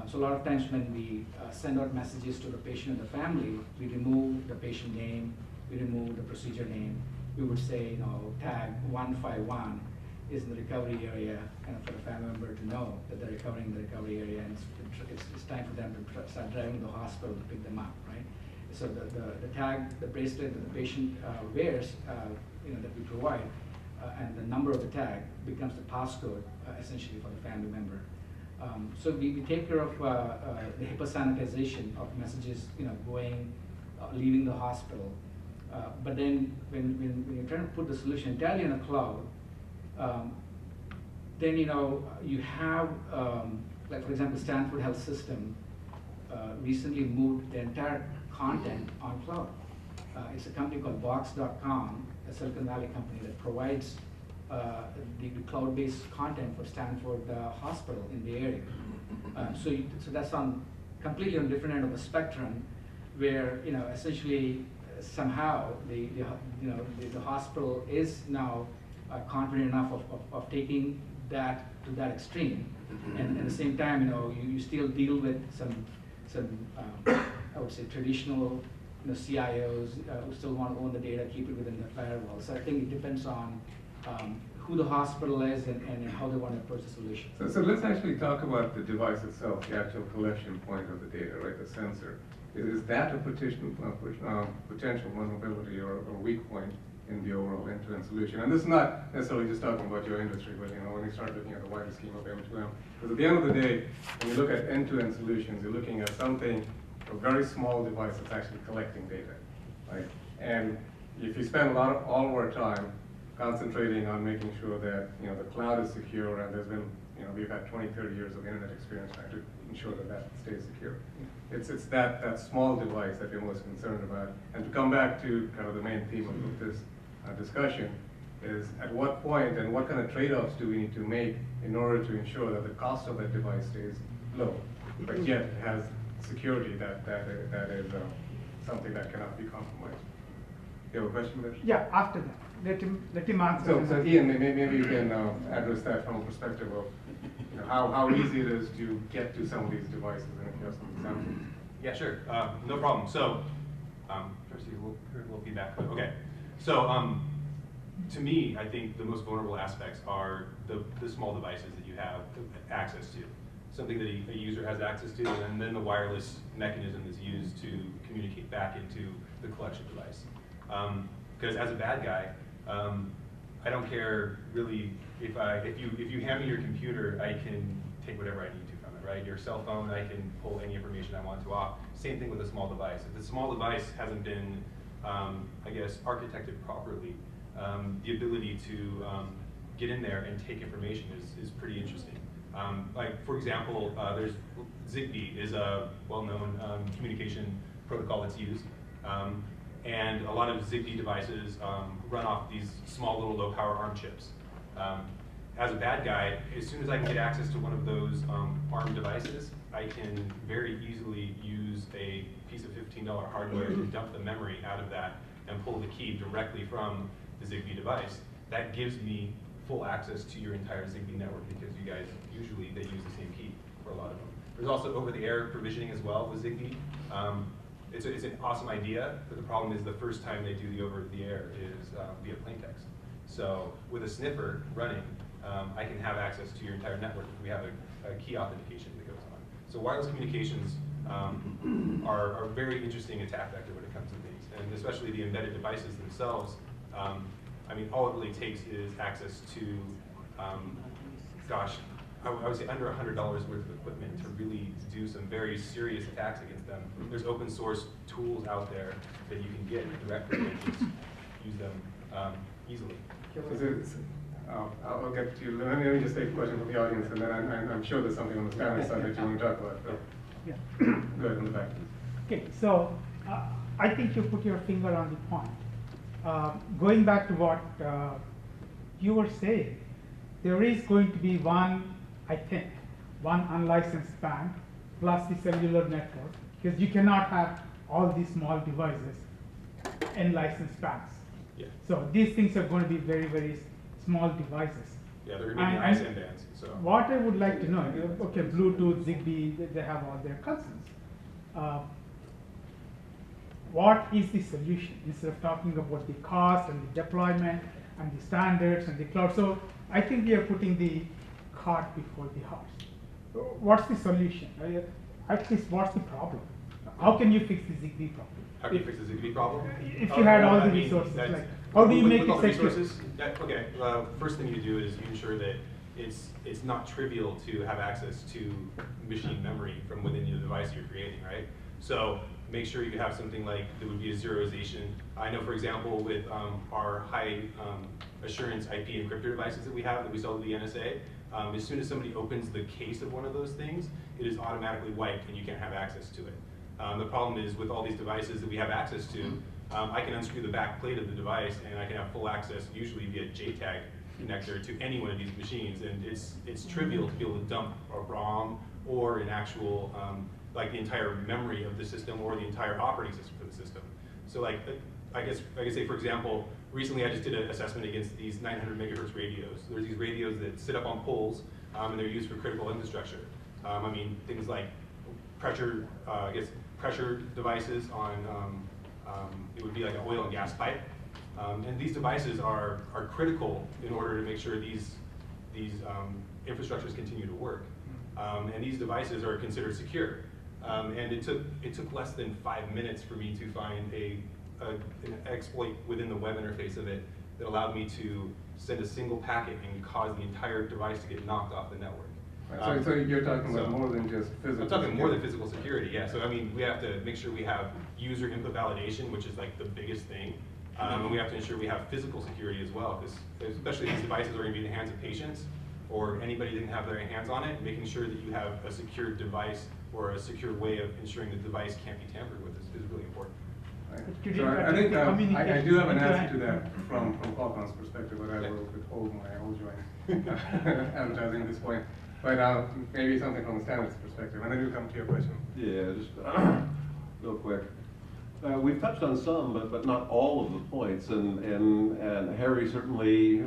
So a lot of times when we send out messages to the patient and the family, we remove the patient name, we remove the procedure name. We would say, you know, tag 151 is in the recovery area, kind of for the family member to know that they're recovering in the recovery area, and it's time for them to start driving to the hospital to pick them up, right? So the tag, the bracelet that the patient wears, you know, that we provide, and the number of the tag becomes the passcode, essentially, for the family member. So we take care of the HIPAA sanitization of messages, you know, going, leaving the hospital. But then when you're trying to put the solution entirely in a cloud, then, you know, you have, like for example, Stanford Health System recently moved the entire content on cloud. It's a company called Box.com, a Silicon Valley company that provides the cloud-based content for Stanford Hospital in the area. So that's on completely on different end of the spectrum, where, you know, essentially somehow the hospital is now confident enough of taking that to that extreme, and at the same time, you know, you still deal with some I would say traditional, you know, CIOs who still want to own the data, keep it within the firewall. So I think it depends on who the hospital is and how they want to approach the solution. So let's actually talk about the device itself, the actual collection point of the data, right, the sensor. Is that a potential vulnerability or weak point in the overall end-to-end solution? And this is not necessarily just talking about your industry, but, you know, when you start looking at the wider scheme of M2M. Because at the end of the day, when you look at end-to-end solutions, you're looking at something, a very small device that's actually collecting data, right? And if you spend all of our time concentrating on making sure that, you know, the cloud is secure, and there's been, you know, we've had 20, 30 years of internet experience trying to ensure that that stays secure. It's that small device that we're most concerned about. And to come back to kind of the main theme of this discussion is, at what point and what kind of trade-offs do we need to make in order to ensure that the cost of that device stays low, but yet it has security that is something that cannot be compromised. You have a question there? Yeah, after that. Let him answer. So Ian, maybe you can address that from a perspective of, you know, how easy it is to get to some of these devices, and if you have some examples. Yeah, sure. No problem. So, first, we'll hear a little feedback. Okay. So, to me, I think the most vulnerable aspects are the small devices that you have access to. Something that a user has access to, and then the wireless mechanism is used to communicate back into the collection device. Because as a bad guy, I don't care really if you hand me your computer, I can take whatever I need to from it, right? Your cell phone, I can pull any information I want to off. Same thing with a small device. If the small device hasn't been, I guess, architected properly, the ability to get in there and take information is pretty interesting. Like, for example, there's ZigBee is a well-known communication protocol that's used. And a lot of ZigBee devices run off these small little low-power ARM chips. As a bad guy, as soon as I can get access to one of those ARM devices, I can very easily use a piece of $15 hardware to dump the memory out of that and pull the key directly from the ZigBee device. That gives me full access to your entire ZigBee network, because you guys, usually they use the same key for a lot of them. There's also over-the-air provisioning as well with ZigBee. It's an awesome idea, but the problem is the first time they do the over-the-air is via plaintext. So with a sniffer running, I can have access to your entire network if we have a key authentication that goes on. So wireless communications are a very interesting attack vector when it comes to things, and especially the embedded devices themselves. I mean, all it really takes is access to, gosh, I would say under $100 worth of equipment to really do some very serious attacks against them. There's open source tools out there that you can get directly and just use them easily. I'll get to you. Let me just take a question from the audience, and then I'm sure there's something on the Spanish side that you want to talk about. So. Yeah. Go ahead in the back. Okay, so I think you put your finger on the point. Going back to what you were saying, there is going to be one unlicensed bank plus the cellular network, because you cannot have all these small devices in licensed banks. Yeah. So these things are going to be very, very small devices. Yeah, they're going to be And- ISM bands. So What I would like to know, okay, Bluetooth, Zigbee, they have all their cousins. What is the solution instead of talking about the cost and the deployment and the standards and the cloud? So I think we are putting the cart before the horse. What's the solution? At least what's the problem? How can you fix the Zigbee problem? how can you fix the Zigbee problem? If you had all I the mean, resources, that's- like how do you with make all it the secure? resources? Okay, first thing you do is you ensure that it's not trivial to have access to machine memory from within the device you're creating, right? So make sure you have something like, there would be a zeroization. I know, for example, with our high assurance IP encryptor devices that we have that we sell to the NSA, as soon as somebody opens the case of one of those things, it is automatically wiped and you can't have access to it. The problem is with all these devices that we have access to, I can unscrew the back plate of the device and I can have full access, usually via JTAG connector, to any one of these machines. And it's trivial to be able to dump a ROM or an actual, like the entire memory of the system or the entire operating system for the system. So like, I guess I could say, for example, recently I just did an assessment against these 900 megahertz radios. There's these radios that sit up on poles and they're used for critical infrastructure. I mean, things like pressure, pressure devices on, it would be like an oil and gas pipe. And these devices are critical in order to make sure these infrastructures continue to work. And these devices are considered secure. And it took less than 5 minutes for me to find an exploit within the web interface of it that allowed me to send a single packet and cause the entire device to get knocked off the network. Right, so you're talking about more than just physical. I'm talking more than physical security, yeah. So I mean, we have to make sure we have user input validation, which is like the biggest thing. And we have to ensure we have physical security as well, because especially these devices are going to be in the hands of patients or anybody that can have their hands on it. Making sure that you have a secure device or a secure way of ensuring the device can't be tampered with is really important. Right. So I think I do have an answer to that from Qualcomm's perspective, but I will withhold my own joint advertising at this point. But maybe something from the standards perspective, and then we'll come to your question. Yeah, just real quick. We've touched on some, but not all of the points, and Harry certainly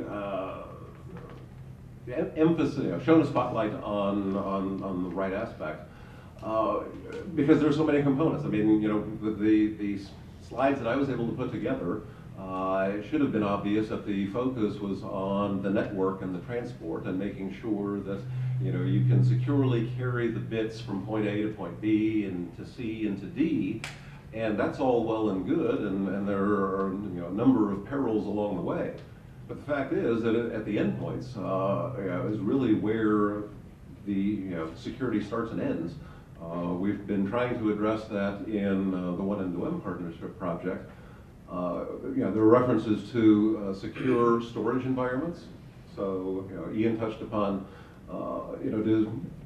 emphasis, shown a spotlight on the right aspect, because there's so many components. I mean, you know, the slides that I was able to put together, it should have been obvious that the focus was on the network and the transport and making sure that, you know, you can securely carry the bits from point A to point B and to C and to D, and that's all well and good, and there are, you know, a number of perils along the way. But the fact is that at the endpoints is really where the security starts and ends. We've been trying to address that in the M2M partnership project. There are references to secure storage environments. So Ian touched upon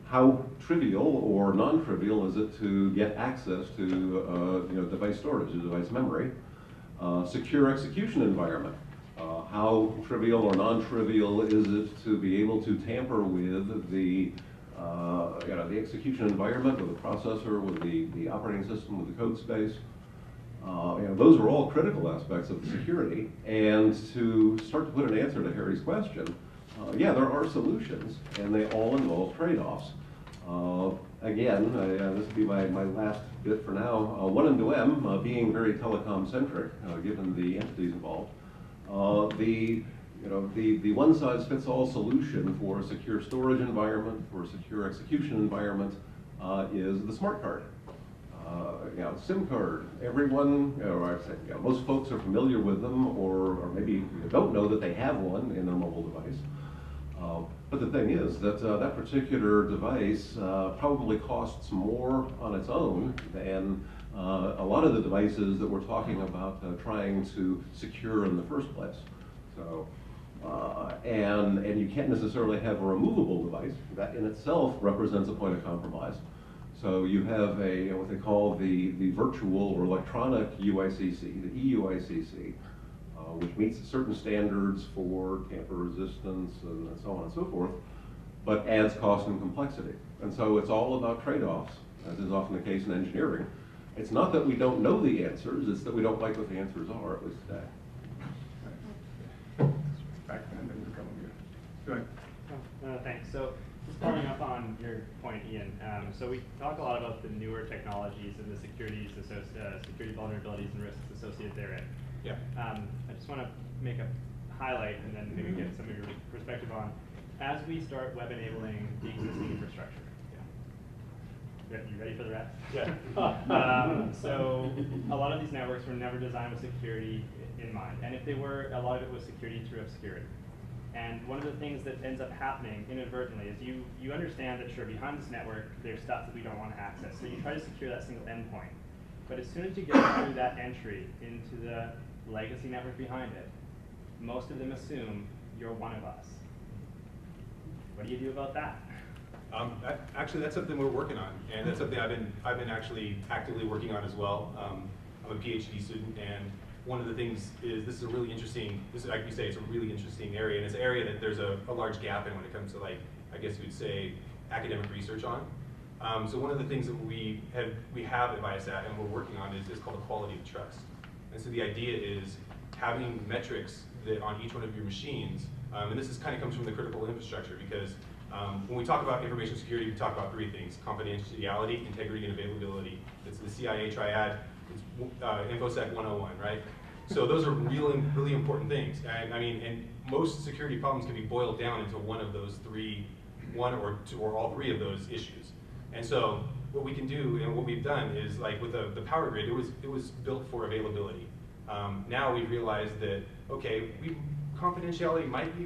how trivial or non-trivial is it to get access to device storage, device memory. Secure execution environment. How trivial or non-trivial is it to be able to tamper with the execution environment, with the processor, with the operating system, with the code space? Those are all critical aspects of the security. And to start to put an answer to Harry's question, yeah, there are solutions, and they all involve trade-offs. Again, this will be my last bit for now. M2M being very telecom-centric, given the entities involved, the one-size-fits-all solution for a secure storage environment, for a secure execution environment, is the smart card. SIM card. Everyone, or I'd say, most folks are familiar with them, or maybe don't know that they have one in their mobile device. But the thing is that that particular device probably costs more on its own than a lot of the devices that we're talking about trying to secure in the first place. So, and you can't necessarily have a removable device. That in itself represents a point of compromise. So you have what they call the virtual or electronic UICC, the EUICC, which meets certain standards for tamper resistance and so on and so forth, but adds cost and complexity. And so it's all about trade-offs, as is often the case in engineering. It's not that we don't know the answers, it's that we don't like what the answers are, at least today. Back then, then we'll come here. Go ahead. Thanks. So just following up on your point, Ian. So we talk a lot about the newer technologies and the security vulnerabilities and risks associated therein. Yeah. I just want to make a highlight and then maybe get some of your perspective on, as we start web enabling the existing infrastructure. Yeah. You ready for the rest? Yeah. So a lot of these networks were never designed with security in mind. And if they were, a lot of it was security through obscurity. And one of the things that ends up happening inadvertently is you understand that, sure, behind this network, there's stuff that we don't want to access. So you try to secure that single endpoint. But as soon as you get through that entry into the legacy network behind it, most of them assume you're one of us. What do you do about that? Actually, that's something we're working on, and that's something I've been actually actively working on as well. I'm a PhD student, and one of the things is this is a really interesting. This is, like you say, it's a really interesting area, and it's an area that there's a large gap in when it comes to, like, I guess you would say, academic research on. So one of the things that we have at Viasat and we're working on is called equality of trust. And so the idea is having metrics that on each one of your machines, and this kind of comes from the critical infrastructure, because when we talk about information security, we talk about three things: confidentiality, integrity, and availability. It's the CIA triad. It's InfoSec 101, right? So those are really important things. And I mean, and most security problems can be boiled down into one of those three, one or two, or all three of those issues. And so what we can do, and what we've done is, like with the power grid, it was built for availability. Now we've realized that, okay, confidentiality might be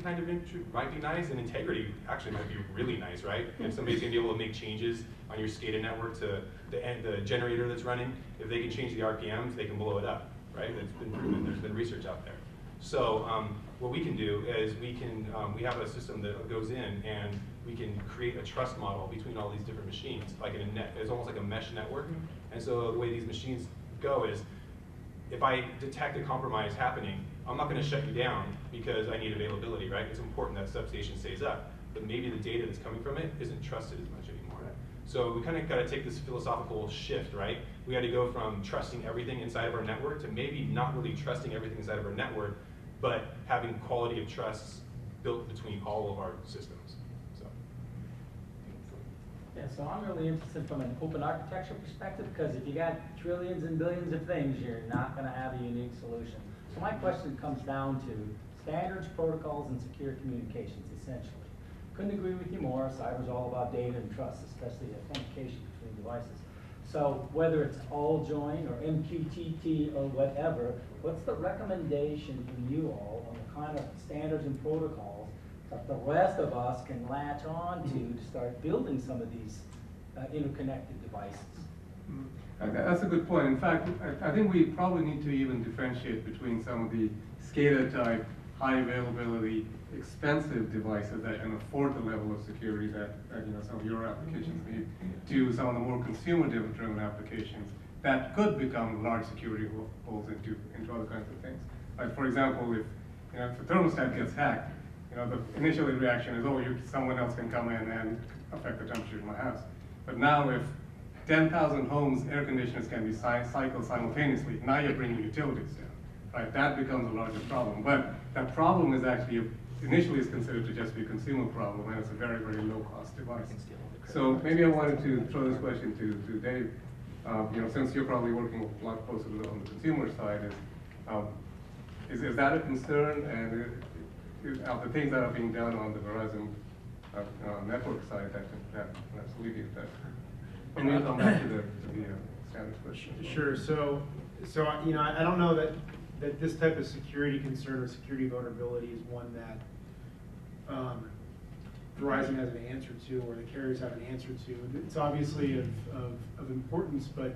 might be nice, and integrity actually might be really nice, right? If somebody's gonna be able to make changes on your SCADA network to the generator that's running, if they can change the RPMs, they can blow it up, right? That's been proven. There's been research out there. So what we can do is we have a system that goes in and we can create a trust model between all these different machines, like in a net. It's almost like a mesh network. And so the way these machines go is, if I detect a compromise happening, I'm not going to shut you down because I need availability, right? It's important that substation stays up, but maybe the data that's coming from it isn't trusted as much anymore. So we kind of got to take this philosophical shift, right? We got to go from trusting everything inside of our network to maybe not really trusting everything inside of our network, but having quality of trusts built between all of our systems. So. Yeah, so I'm really interested from an open architecture perspective, because if you got trillions and billions of things, you're not going to have a unique solution. So my question comes down to standards, protocols, and secure communications, essentially. Couldn't agree with you more. Cyber's all about data and trust, especially authentication between devices. So whether it's all join or MQTT or whatever, what's the recommendation from you all on the kind of standards and protocols that the rest of us can latch on to start building some of these interconnected devices? That's a good point. In fact, I think we probably need to even differentiate between some of the SCADA type, high availability, expensive devices that can afford the level of security that some of your applications need, to some of the more consumer-driven applications that could become large security holes into other kinds of things. Like, for example, if the thermostat gets hacked, the initial reaction is, oh, someone else can come in and affect the temperature in my house. But now, if 10,000 homes' air conditioners can be cycled simultaneously, now you're bringing utilities down, right? That becomes a larger problem. But that problem is actually, initially is considered to just be a consumer problem, and it's a very, very low-cost device. So maybe I wanted to throw this question to Dave. Since you're probably working a lot closer on the consumer side, is that a concern? And of the things that are being done on the Verizon network side, that's alleviate that. And we'll come back to the standards question. Sure. So I don't know that this type of security concern or security vulnerability is one that Verizon has an answer to, or the carriers have an answer to. It's obviously of importance, but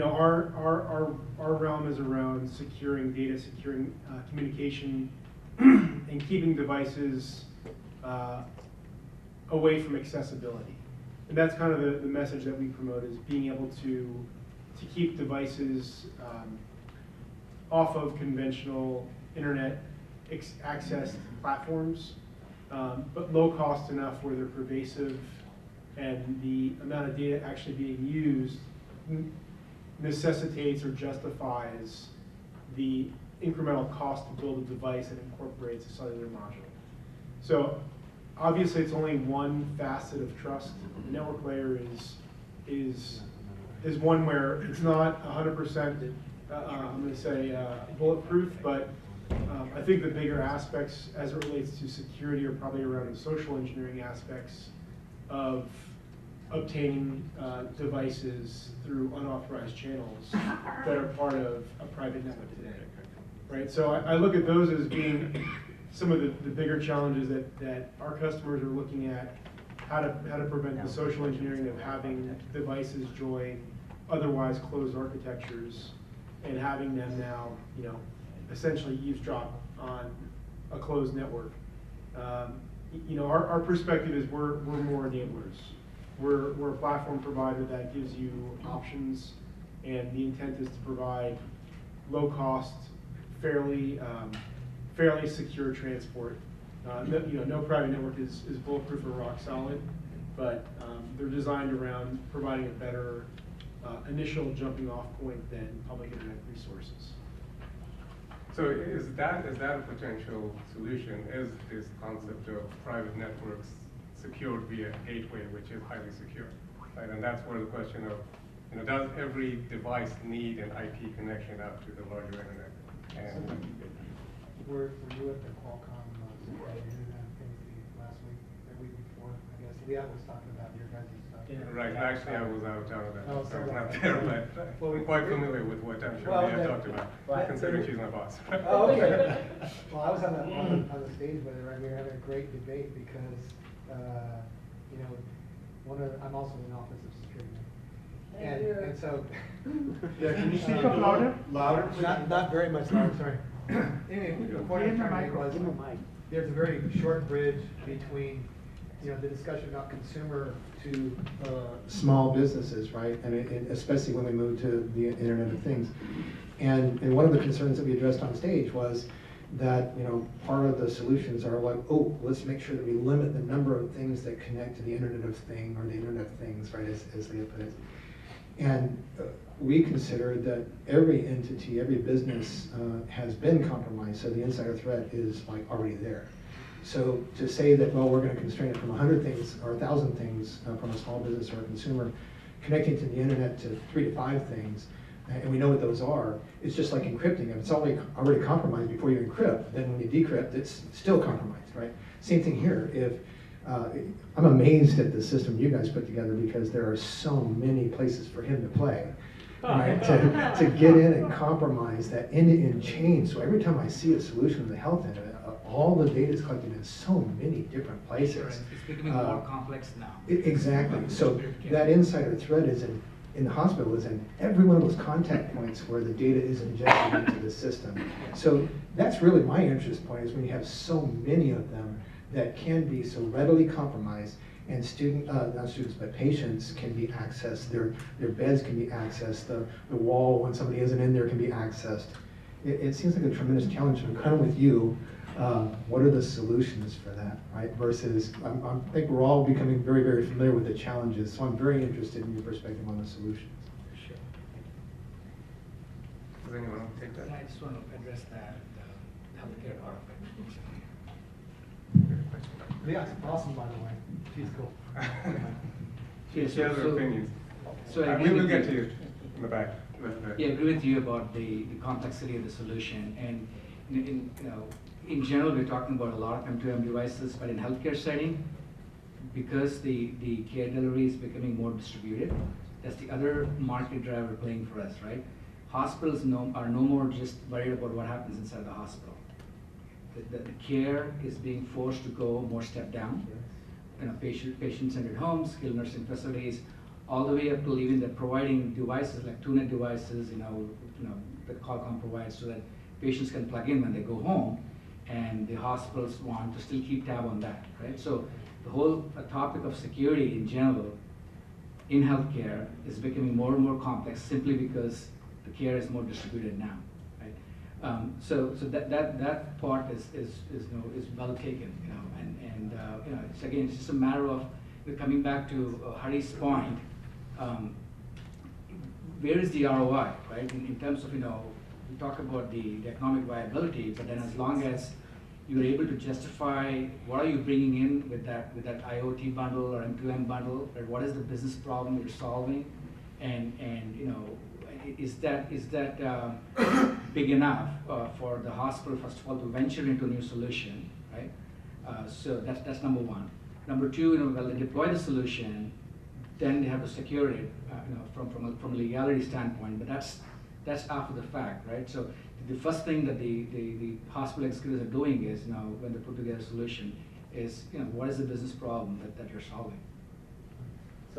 our realm is around securing data, securing communication, and keeping devices away from accessibility. And that's kind of the message that we promote, is being able to keep devices off of conventional internet access platforms, but low cost enough where they're pervasive, and the amount of data actually being used necessitates or justifies the incremental cost to build a device that incorporates a cellular module. So obviously it's only one facet of trust. The network layer is one where it's not 100%, I'm going to say bulletproof, but I think the bigger aspects as it relates to security are probably around the social engineering aspects of obtaining devices through unauthorized channels that are part of a private network today, right? So I look at those as being some of the bigger challenges that our customers are looking at, how to prevent the social engineering of having devices join otherwise closed architectures and having them now, essentially eavesdrop on a closed network. Our perspective is we're more enablers. We're a platform provider that gives you options, and the intent is to provide low cost, fairly secure transport. No private network is bulletproof or rock solid, but they're designed around providing a better initial jumping off point than public internet resources. So is that a potential solution? Is this concept of private networks secured via gateway, which is highly secure, right? And that's where the question of, does every device need an IP connection out to the larger internet? And were you at the Qualcomm Internet thing last week, the week before? I guess Leah was talking about your guys' stuff. Yeah. Right. Actually, I was out of town. Oh, I was not there, but I'm quite familiar with what I'm sure Leah talked about, considering she's my boss. Oh, okay. Well, I was on the stage with her, and we were having a great debate because, I'm also in the Office of Security. And so. Yeah, can you speak up louder? Louder? Not very much louder, sorry. Anyway, the point I'm trying to make was, there's a very short bridge between, the discussion about consumer to small businesses, right? And especially when we move to the Internet of Things. And one of the concerns that we addressed on stage was that, part of the solutions are like, let's make sure that we limit the number of things that connect to the Internet of Things, or the Internet of Things, right, as Leah put it. And we consider that every entity, every business has been compromised, so the insider threat is like already there. So to say that, well, we're going to constrain it from 100 things or 1,000 things from a small business or a consumer, connecting to the internet to 3 to 5 things, and we know what those are, it's just like encrypting. If it's already compromised before you encrypt, then when you decrypt, it's still compromised, right? Same thing here. If I'm amazed at the system you guys put together, because there are so many places for him to play, right? to get in and compromise that end-to-end chain. So every time I see a solution in the health end, all the data is collected in so many different places. Sure, it's becoming more complex now. Exactly. So that insider threat is in the hospital, is in every one of those contact points where the data is injected into the system. So that's really my interest point, is when you have so many of them that can be so readily compromised, and not students, but patients can be accessed, their beds can be accessed, the wall, when somebody isn't in there, can be accessed. It seems like a tremendous challenge. I'm kind of with you. What are the solutions for that, right? Versus, I think we're all becoming very, very familiar with the challenges, so I'm very interested in your perspective on the solutions. Sure. Does anyone want to take that? I just want to address that, healthcare part of it. Yeah, it's awesome, by the way. She's cool. She has her opinions. So I we will get to you in the back. Yeah, I agree with you about the complexity of the solution, and in general, we're talking about a lot of M2M devices, but in healthcare setting, because the care delivery is becoming more distributed, that's the other market driver playing for us, right? Hospitals are no more just worried about what happens inside the hospital. The care is being forced to go more step down. Patient-centered homes, skilled nursing facilities, all the way up to even the providing devices like TUNET devices, that Qualcomm provides, so that patients can plug in when they go home, and the hospitals want to still keep tab on that, right? So the whole topic of security in general in healthcare is becoming more and more complex, simply because the care is more distributed now, right? So that part is well taken, and it's just a matter of coming back to Hari's point. Where is the ROI, right? In terms of we talk about the economic viability, but then as long as you're able to justify what are you bringing in with that IoT bundle or M2M bundle, or what is the business problem you're solving, and you know, is that big enough for the hospital first of all to venture into a new solution, right? So that's number one. Number two, you know, when they deploy the solution, then they have to secure it, you know, from a legality standpoint. But that's after the fact, right? So the first thing that the hospital executives are doing is, you know, when they put together a solution, is, you know, what is the business problem that you're solving?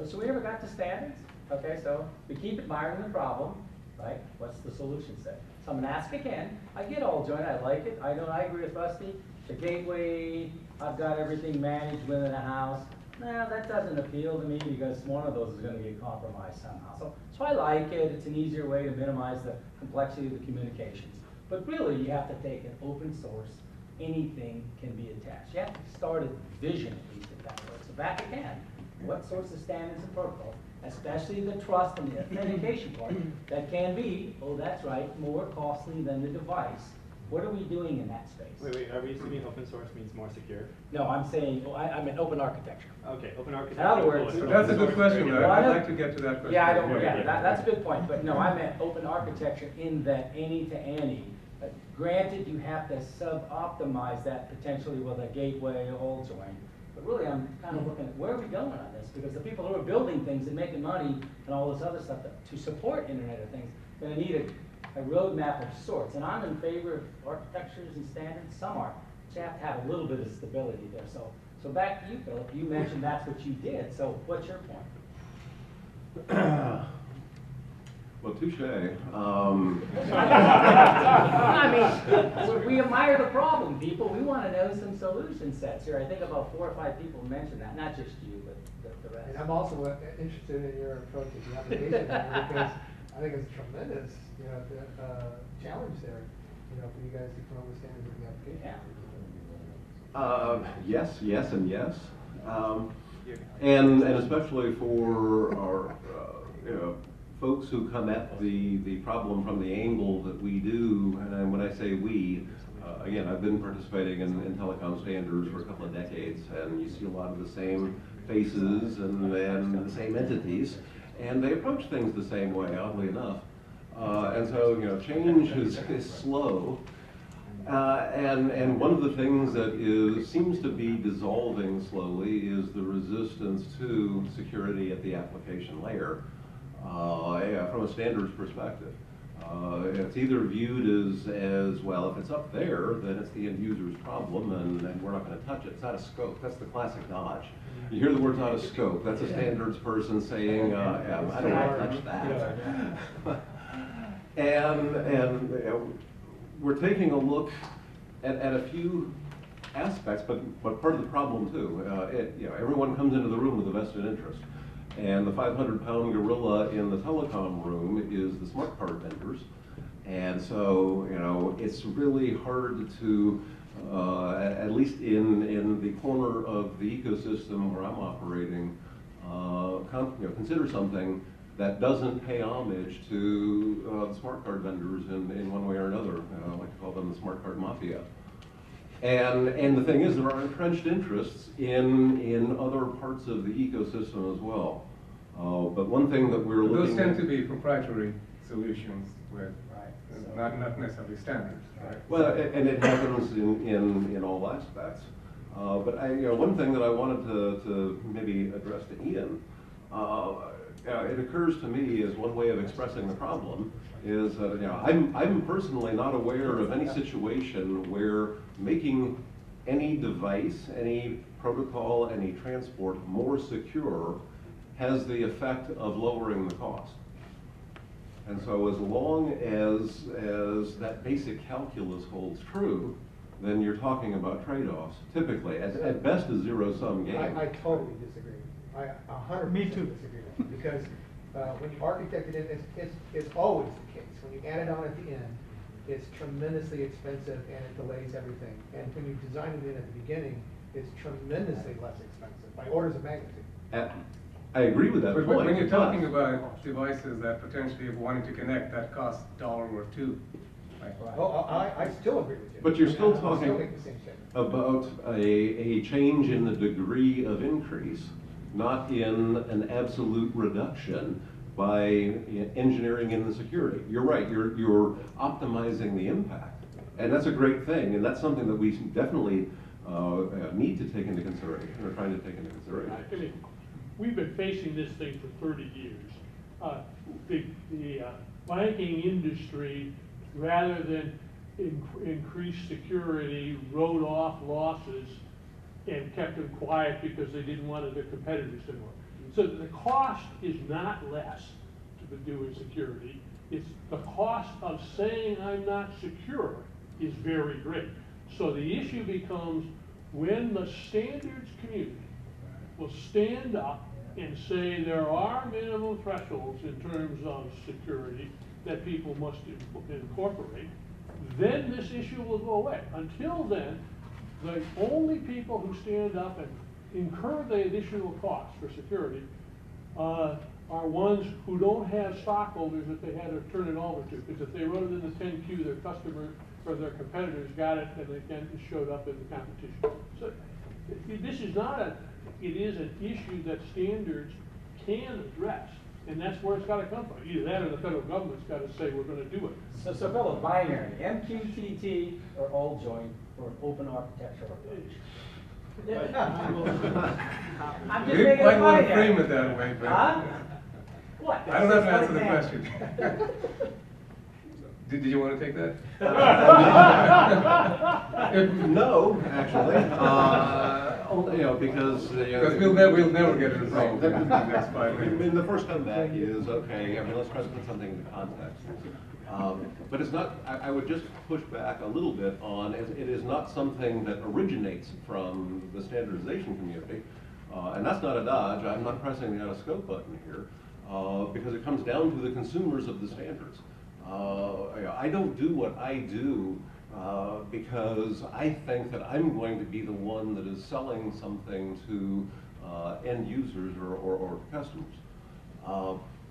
So we ever got to standards? Okay, so we keep admiring the problem, right? What's the solution set? So I'm gonna ask again. I get all joined, I like it. I know I agree with Rusty. The gateway, I've got everything managed within a house. Nah, that doesn't appeal to me because one of those is gonna get compromised somehow. So I like it. It's an easier way to minimize the complexity of the communications. But really, you have to take an open source. Anything can be attached. You have to start at vision, at least, if that works. So back again, what sorts of standards and protocols, especially the trust and the authentication part, that can be, oh, that's right, more costly than the device. What are we doing in that space? Wait, are we assuming open source means more secure? No, I'm saying, I mean open architecture. Okay, open architecture. In other words, So that's a good question, though. I'd like to get to that question. yeah, I don't, yeah, that's a good point, but no, I meant open architecture in that any-to-any. Granted, you have to sub-optimize that potentially with a gateway or whole join, but really I'm kind of looking at where are we going on this? Because the people who are building things and making money and all this other stuff to support Internet of Things, are going to need a roadmap of sorts. And I'm in favor of architectures and standards, some are, but you have to have a little bit of stability there. So back to you, Philip, you mentioned that's what you did, so what's your point? Well, touche. I mean, we admire the problem, people. We want to know some solution sets here. I think about 4 or 5 people mentioned that, not just you, but the rest. And I'm also interested in your approach to the application layer because I think it's a tremendous, you know, challenge there, you know, for you guys to come up with standards with the application. Yes, yes, and yes. And especially for our you know, folks who come at the problem from the angle that we do, and when I say we, again, I've been participating in telecom standards for a couple of decades, and you see a lot of the same faces and the same entities, and they approach things the same way, oddly enough. And so, you know, change is slow. And one of the things that seems to be dissolving slowly is the resistance to security at the application layer. From a standards perspective. It's either viewed as, well, if it's up there, then it's the end user's problem and we're not going to touch it. It's out of scope. That's the classic dodge. You hear the words out of scope. That's a standards person saying, yeah, I don't want to touch that. And you know, we're taking a look at a few aspects, but part of the problem too. You know, everyone comes into the room with a vested interest. And the 500-pound gorilla in the telecom room is the smart card vendors. And so, you know, it's really hard to, at least in the corner of the ecosystem where I'm operating, consider something that doesn't pay homage to the smart card vendors in one way or another. I like to call them the smart card mafia. And the thing is, there are entrenched interests in other parts of the ecosystem as well. But one thing that we're looking at... Those tend to be proprietary solutions with not necessarily standards, right? Well, and it happens in all aspects. But one thing that I wanted to maybe address to Ian, it occurs to me as one way of expressing the problem is that I'm personally not aware of any situation where making any device, any protocol, any transport more secure has the effect of lowering the cost. And so as long as that basic calculus holds true, then you're talking about trade-offs, typically. At best, a zero-sum game. I totally disagree. I 100% Me too. disagree with you because when you architect it in, it's always the case. When you add it on at the end, it's tremendously expensive and it delays everything. And when you design it in at the beginning, it's tremendously less expensive by orders of magnitude. I agree with that But point. when you're talking about devices that potentially, if wanting to connect, that costs $1 or $2. Right? Well, I still agree with you. But you're still I talking... still make the same statement. about a change in the degree of increase, not in an absolute reduction by engineering in the security. You're right, you're optimizing the impact. And that's a great thing, and that's something that we definitely need to take into consideration, or trying to take into consideration. I mean, we've been facing this thing for 30 years. The banking industry, rather than increase security, wrote off losses and kept them quiet because they didn't want their competitors to know. So the cost is not less to doing security. It's the cost of saying I'm not secure is very great. So the issue becomes when the standards community will stand up and say there are minimum thresholds in terms of security that people must incorporate, then this issue will go away. Until then, the only people who stand up and incur the additional costs for security are ones who don't have stockholders that they had to turn it over to. Because if they wrote it in the 10Q, their customer or their competitors got it, and it showed up in the competition. So this is not it is an issue that standards can address. And that's where it's got to come from. Either that or the federal government's got to say we're going to do it. So Bill, it's binary, MQTT or all joint or open architectural approach. I'm just You making might it want to binary. frame it that way, but Huh? What? I don't have to That's answer the just question. Did you want to take that? No, actually. Because we'll never get it resolved in the next 5 minutes. I mean, the first comeback is, okay, I mean, let's try to put something into context. But it's not, I would just push back a little bit on, it is not something that originates from the standardization community. And that's not a dodge. I'm not pressing the out of scope button here, because it comes down to the consumers of the standards. I don't do what I do because I think that I'm going to be the one that is selling something to end users or customers.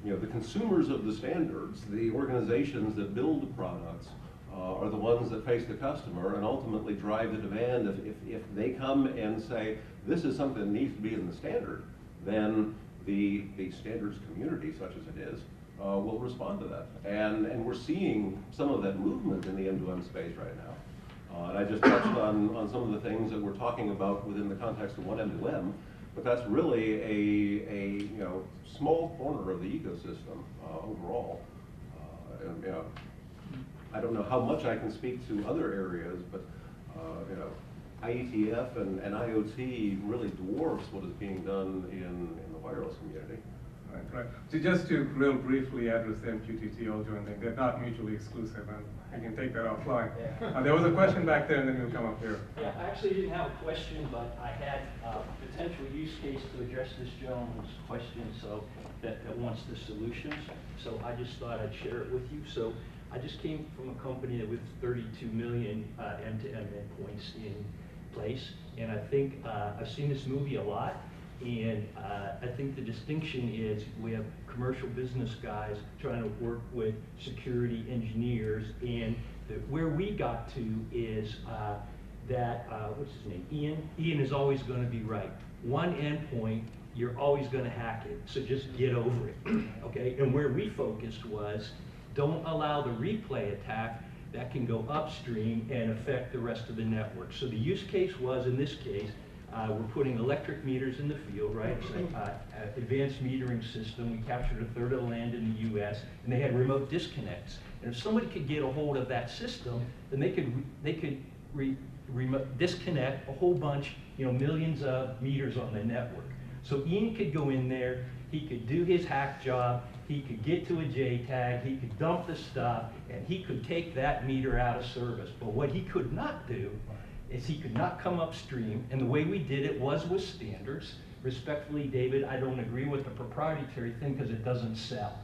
The consumers of the standards, the organizations that build the products, are the ones that face the customer and ultimately drive the demand. If they come and say, this is something that needs to be in the standard, then the standards community, such as it is, will respond to that. And we're seeing some of that movement in the M2M space right now. And I just touched on some of the things that we're talking about within the context of one M2M, but that's really a small corner of the ecosystem overall. I don't know how much I can speak to other areas, but IETF and IoT really dwarfs what is being done in the wireless community. Right. So just to real briefly address the MQTT all joint thing, they're not mutually exclusive, and you can take that offline. There was a question back there, and then we'll come up here. Yeah, I actually didn't have a question, but I had a potential use case to address this gentleman's question, so that wants the solutions. So I just thought I'd share it with you. So I just came from a company with 32 million M2M endpoints in place, and I think I've seen this movie a lot. And I think the distinction is we have commercial business guys trying to work with security engineers, and where we got to is that, what's his name, Ian? Ian is always going to be right. One endpoint, you're always going to hack it, so just get over it, okay? And where we focused was, don't allow the replay attack that can go upstream and affect the rest of the network. So the use case was, in this case, we're putting electric meters in the field, right? It's like advanced metering system. We captured a third of the land in the U.S., and they had remote disconnects. And if somebody could get a hold of that system, then they could remote disconnect a whole bunch, millions of meters on the network. So Ian could go in there, he could do his hack job, he could get to a JTAG, he could dump the stuff, and he could take that meter out of service. But what he could not do is he could not come upstream, and the way we did it was with standards. Respectfully, David, I don't agree with the proprietary thing because it doesn't sell.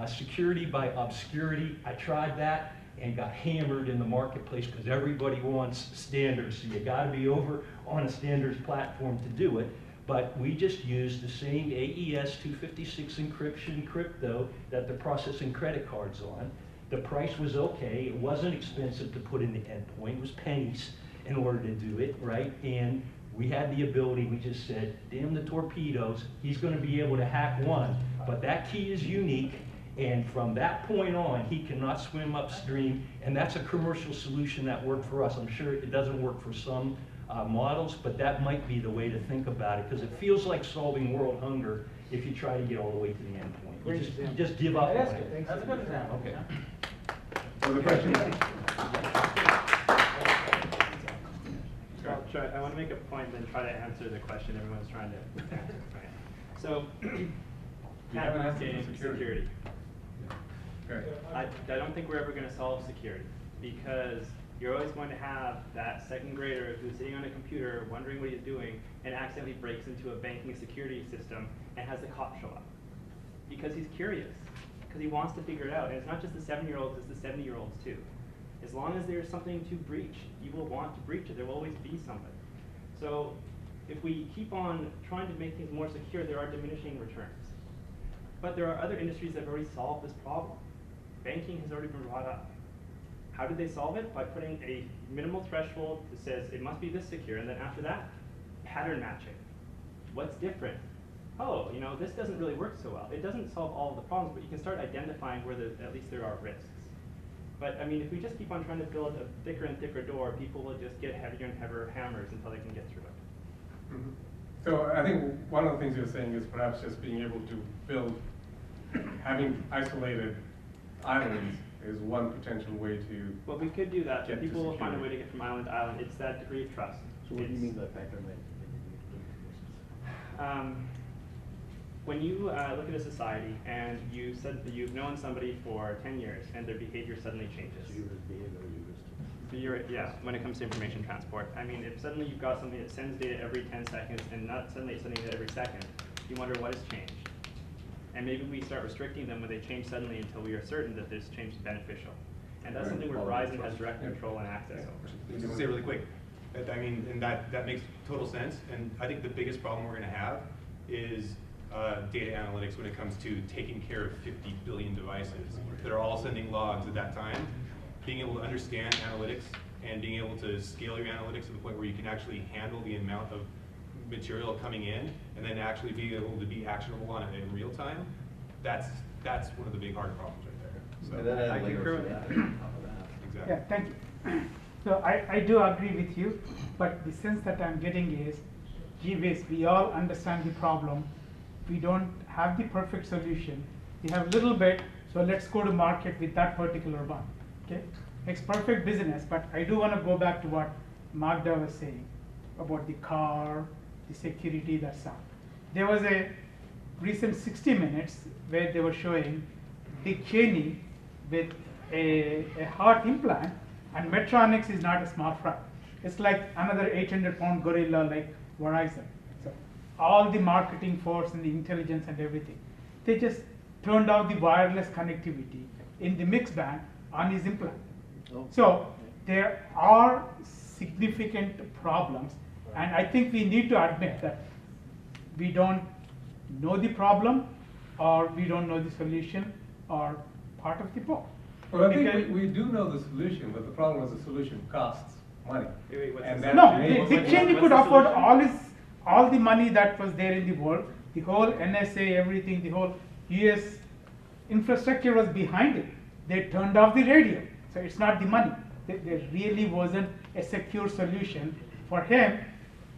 Security by obscurity, I tried that and got hammered in the marketplace because everybody wants standards, so you gotta be over on a standards platform to do it. But we just used the same AES 256 encryption crypto that they're processing credit cards on. The price was okay, it wasn't expensive to put in the endpoint, it was pennies. in order to do it, right? And we had the ability, we just said, damn the torpedoes, he's gonna be able to hack one, but that key is unique, and from that point on, he cannot swim upstream, and that's a commercial solution that worked for us. I'm sure it doesn't work for some models, but that might be the way to think about it, because it feels like solving world hunger if you try to get all the way to the end point. You just give up on That's it. good. That's a good example. Okay. Other questions? I'll try, I want to make a point and then try to answer the question everyone's trying to answer. So, networking security. Okay. I don't think we're ever going to solve security, because you're always going to have that second grader who's sitting on a computer wondering what he's doing and accidentally breaks into a banking security system and has the cop show up. Because he's curious, because he wants to figure it out. And it's not just the 7-year-olds, it's the 70-year-olds too. As long as there's something to breach, you will want to breach it. There will always be somebody. So if we keep on trying to make things more secure, there are diminishing returns. But there are other industries that have already solved this problem. Banking has already been brought up. How did they solve it? By putting a minimal threshold that says it must be this secure, and then after that, pattern matching. What's different? Oh, you know, this doesn't really work so well. It doesn't solve all of the problems, but you can start identifying where at least there are risks. But I mean, if we just keep on trying to build a thicker and thicker door, people will just get heavier and heavier hammers until they can get through it. Mm-hmm. So I think one of the things you're saying is perhaps just being able to build, having isolated islands is one potential way to. Well, we could do that, but people will find a security. way to get from island to island. It's that degree of trust. So what do you mean by pattern matching? When you look at a society and you said that you've known somebody for 10 years and their behavior suddenly changes. Yeah, when it comes to information transport. I mean, if suddenly you've got something that sends data every 10 seconds and not suddenly it's sending it every second, you wonder what has changed. And maybe we start restricting them when they change suddenly until we are certain that this change is beneficial. And that's something where Verizon has direct control and access over. Just to say really quick, I mean, and that makes total sense. And I think the biggest problem we're going to have is data analytics when it comes to taking care of 50 billion devices that are all sending logs at that time. Being able to understand analytics and being able to scale your analytics to the point where you can actually handle the amount of material coming in and then actually be able to be actionable on it in real time, that's one of the big hard problems right there. So, I concur with that. Exactly. Yeah, thank you. So I do agree with you, but the sense that I'm getting is, gee whiz, we all understand the problem. We don't have the perfect solution. We have a little bit, so let's go to market with that particular one. Okay, makes perfect business, but I do want to go back to what Magda was saying about the car, the security, that stuff. There was a recent 60 Minutes where they were showing Dick Cheney with a heart implant, and Medtronic is not a small fry. It's like another 800-pound gorilla like Verizon. So all the marketing force and the intelligence and everything, they just turned out the wireless connectivity in the mix band on his implant. So there are significant problems, and I think we need to admit that we don't know the problem, or we don't know the solution, or part of the both. Well, I think we do know the solution, but the problem is the solution costs money. And that No, may- Dick Cheney could afford all the money that was there in the world, the whole NSA, everything, the whole US infrastructure was behind it. They turned off the radio, so it's not the money. There really wasn't a secure solution for him,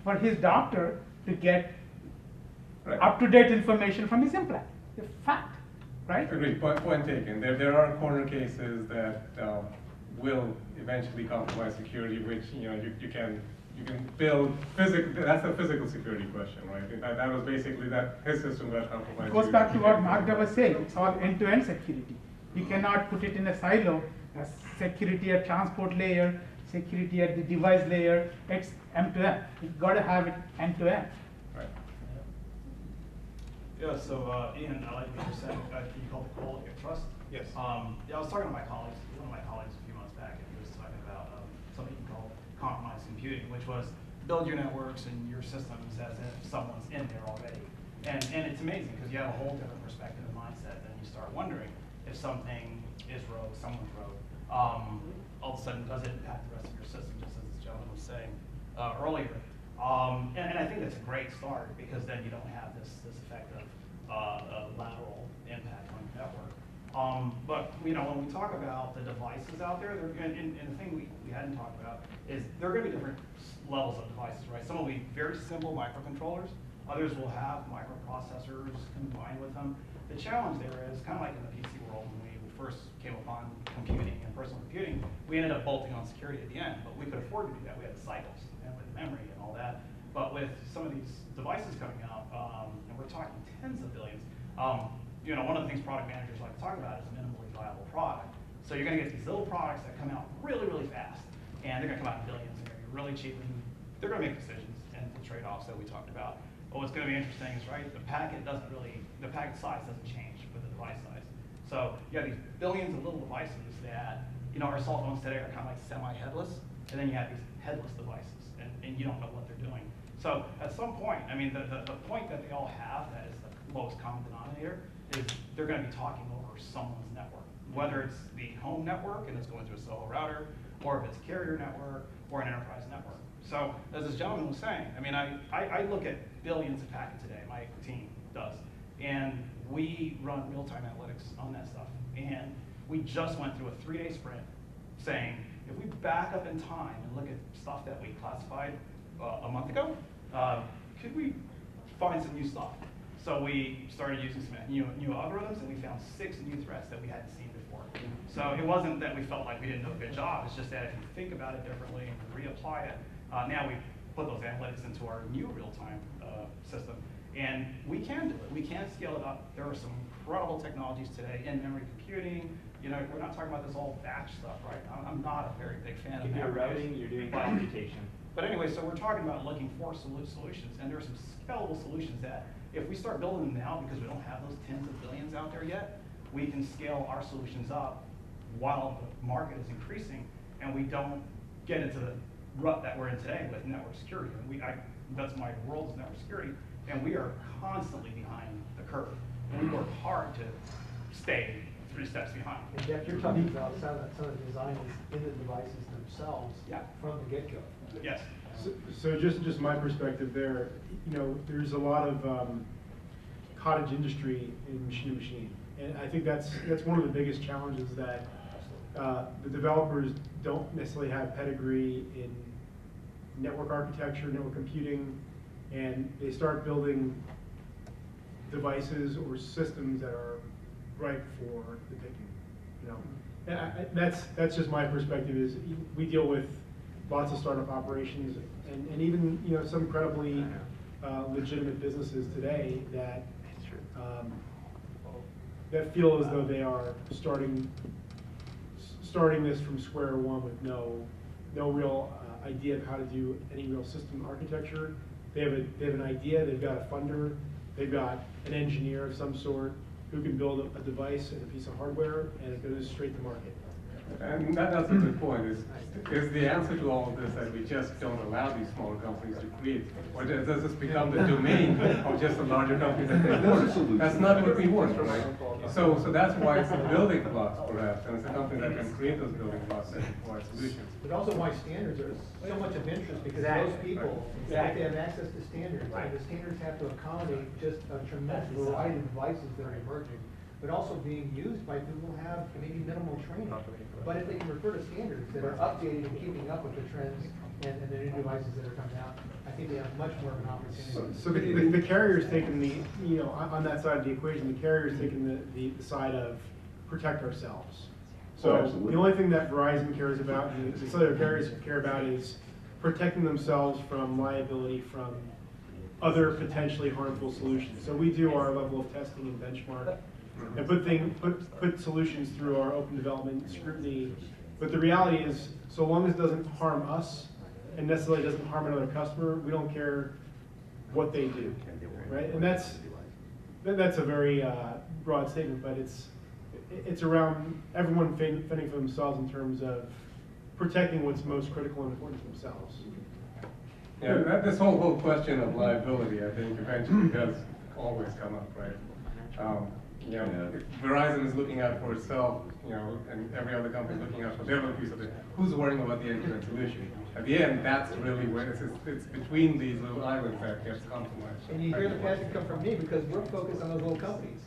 for his doctor to get up-to-date information from his implant. The fact, right? Agreed. Point taken. There are corner cases that will eventually compromise security, which you can build physical. That's a physical security question, right? That was basically that his system got compromised. It goes back to what Magda was saying. It's all end-to-end security. You cannot put it in a silo as security at transport layer, security at the device layer. It's M2M. You've got to have it end-to-end. Right. Yeah, so Ian, I like what you said. You called it quality of trust. Yes. Yeah, I was talking to one of my colleagues a few months back, and he was talking about something he called compromised computing, which was build your networks and your systems as if someone's in there already. And it's amazing because you have a whole different perspective and mindset. Then you start wondering if something is rogue, someone's rogue. all of a sudden does it impact the rest of your system, just as this gentleman was saying earlier. And I think that's a great start, because then you don't have this effect of lateral impact on your network. But you know, when we talk about the devices out there, and the thing we hadn't talked about is there are going to be different levels of devices, right? Some will be very simple microcontrollers. Others will have microprocessors combined with them. The challenge there is kind of like in the PC world when we first came upon computing and personal computing, we ended up bolting on security at the end, but we could afford to do that. We had the cycles and with memory and all that. But with some of these devices coming out, and we're talking tens of billions, you know, one of the things product managers like to talk about is minimally viable product. So you're going to get these little products that come out really, really fast, and they're going to come out in billions, and they're going to be really cheap, and they're going to make decisions and the trade-offs that we talked about. But what's going to be interesting is, right, the packet size doesn't change with the device size. So you have these billions of little devices that, you know, our cell phones today are kind of like semi-headless, and then you have these headless devices, and you don't know what they're doing. So at some point, I mean, the point that they all have that is the lowest common denominator is they're going to be talking over someone's network, whether it's the home network and it's going through a solo router, or if it's a carrier network or an enterprise network. So as this gentleman was saying, I mean, I look at billions of packets today, my team does, and we run real-time analytics on that stuff. And we just went through a 3-day sprint saying, if we back up in time and look at stuff that we classified a month ago, could we find some new stuff? So we started using some new algorithms, and we found 6 new threats that we hadn't seen before. So it wasn't that we felt like we didn't do a good job, it's just that if you think about it differently and reapply it, now we put those analytics into our new real-time system, and we can do it. We can scale it up. There are some incredible technologies today in memory computing. You know, we're not talking about this all batch stuff, right? I'm not a very big fan of If you're memory. routing, you're doing computation. But anyway, so we're talking about looking for solutions, and there are some scalable solutions that if we start building them now, because we don't have those tens of billions out there yet, we can scale our solutions up while the market is increasing, and we don't get into the rut that we're in today with network security. And that's my world is network security, and we are constantly behind the curve. And we work hard to stay 3 steps behind. And Jeff, you're talking about some of the design is in the devices themselves from the get-go. Yes. So just my perspective there, you know, there's a lot of cottage industry in machine-to-machine. And I think that's one of the biggest challenges that the developers don't necessarily have pedigree in network architecture, network computing, and they start building devices or systems that are ripe for the picking. You know, and that's just my perspective. Is we deal with lots of startup operations and even, you know, some incredibly legitimate businesses today that that feel as though they are starting this from square one with no real idea of how to do any real system architecture. They have an idea, they've got a funder, they've got an engineer of some sort who can build a device and a piece of hardware, and it goes straight to market. And that's a good point. Is the answer to all of this that we just don't allow these smaller companies to create? Or does this become the domain of just a larger company that they want? That's not what we want, right? So that's why it's the building blocks, perhaps, and it's a company that can create those building blocks and provide solutions. But also why standards are so much of interest, because those people, they have access to standards, and the standards have to accommodate just a tremendous variety of devices that are emerging, but also being used by people who have maybe minimal training. But if they can refer to standards that are updated and keeping up with the trends and the new devices that are coming out, I think they have much more of an opportunity. So the carrier's taking the, you know, on that side of the equation, the carrier's taking the side of protect ourselves. So the only thing that Verizon cares about and the other carriers care about is protecting themselves from liability from other potentially harmful solutions. So we do our level of testing and benchmark and put solutions through our open development scrutiny. But the reality is, so long as it doesn't harm us and necessarily doesn't harm another customer, we don't care what they do, right? And that's a very broad statement, but it's around everyone fending for themselves in terms of protecting what's most critical and important to themselves. Yeah, this whole question of liability, I think, eventually does always come up, right? you know, if Verizon is looking out for itself, you know, and every other company is looking out for their little piece of it, who's worrying about the end-to-end solution? At the end, that's really where it's between these little islands that gets compromised. And you hear the passion come from me because we're focused on those little companies.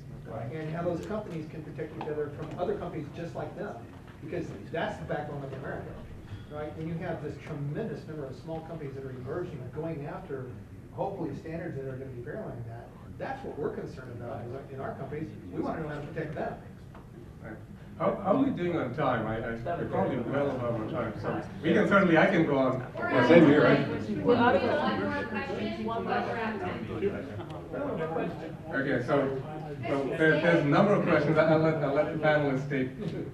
And how those companies can protect each other from other companies just like them. Because that's the backbone of America, right? When you have this tremendous number of small companies that are emerging and going after, hopefully, standards that are going to be paralleling that, that's what we're concerned about in our companies. We want to know how to protect them. Right. How are we doing on time? We're probably well above our time, so we can certainly, I can go on. Yeah, same here, right? We're out of time. One more round. Okay, so there's a number of questions. I'll let the panelists take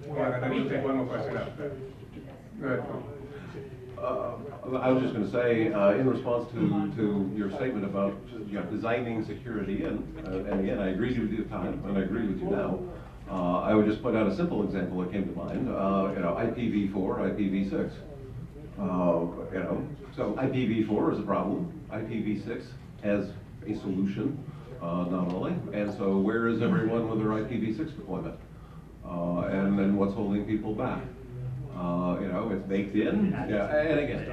one, and then we'll take one more question after. Go ahead. I was just going to say, in response to your statement about designing security, and again, I agree with you at the time, and I agree with you now. I would just point out a simple example that came to mind. IPv4, IPv6. So IPv4 is a problem. IPv6 has a solution, nominally. And so where is everyone with their IPv6 deployment? And then what's holding people back? It's baked in. Yeah, and again,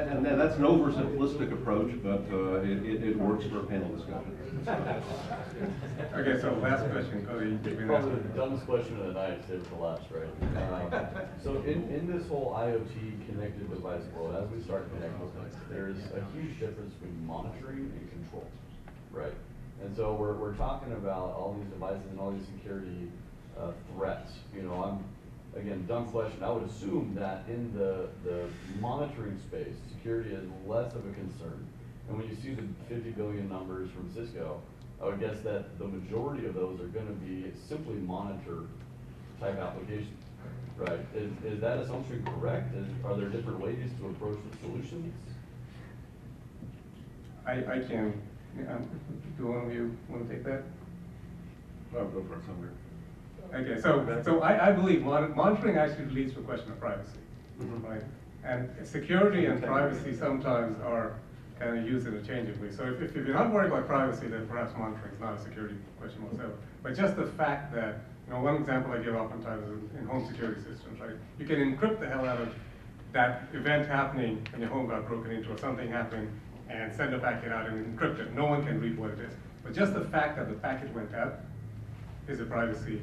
and then that's an oversimplistic approach, but it works for a panel discussion. Okay, so last question, Cody. Probably the dumbest question of the night, save it for last, right? So in this whole IoT connected device world, as we start connecting things, there's a huge difference between monitoring and control, right? And so we're talking about all these devices and all these security threats. Again, dumb question. I would assume that in the monitoring space, security is less of a concern. And when you see the 50 billion numbers from Cisco, I would guess that the majority of those are going to be simply monitor type applications, right? Is that assumption correct? Are there different ways to approach the solutions? I can. Do one of you want to take that? I'll go for it somewhere. Okay, so I believe monitoring actually leads to a question of privacy, right? And security and privacy sometimes are kind of used interchangeably. So if you're not worried about privacy, then perhaps monitoring is not a security question whatsoever. But just the fact that, one example I give oftentimes is in home security systems, right? You can encrypt the hell out of that event happening when your home got broken into or something happened and send a packet out and encrypt it. No one can read what it is. But just the fact that the packet went out is a privacy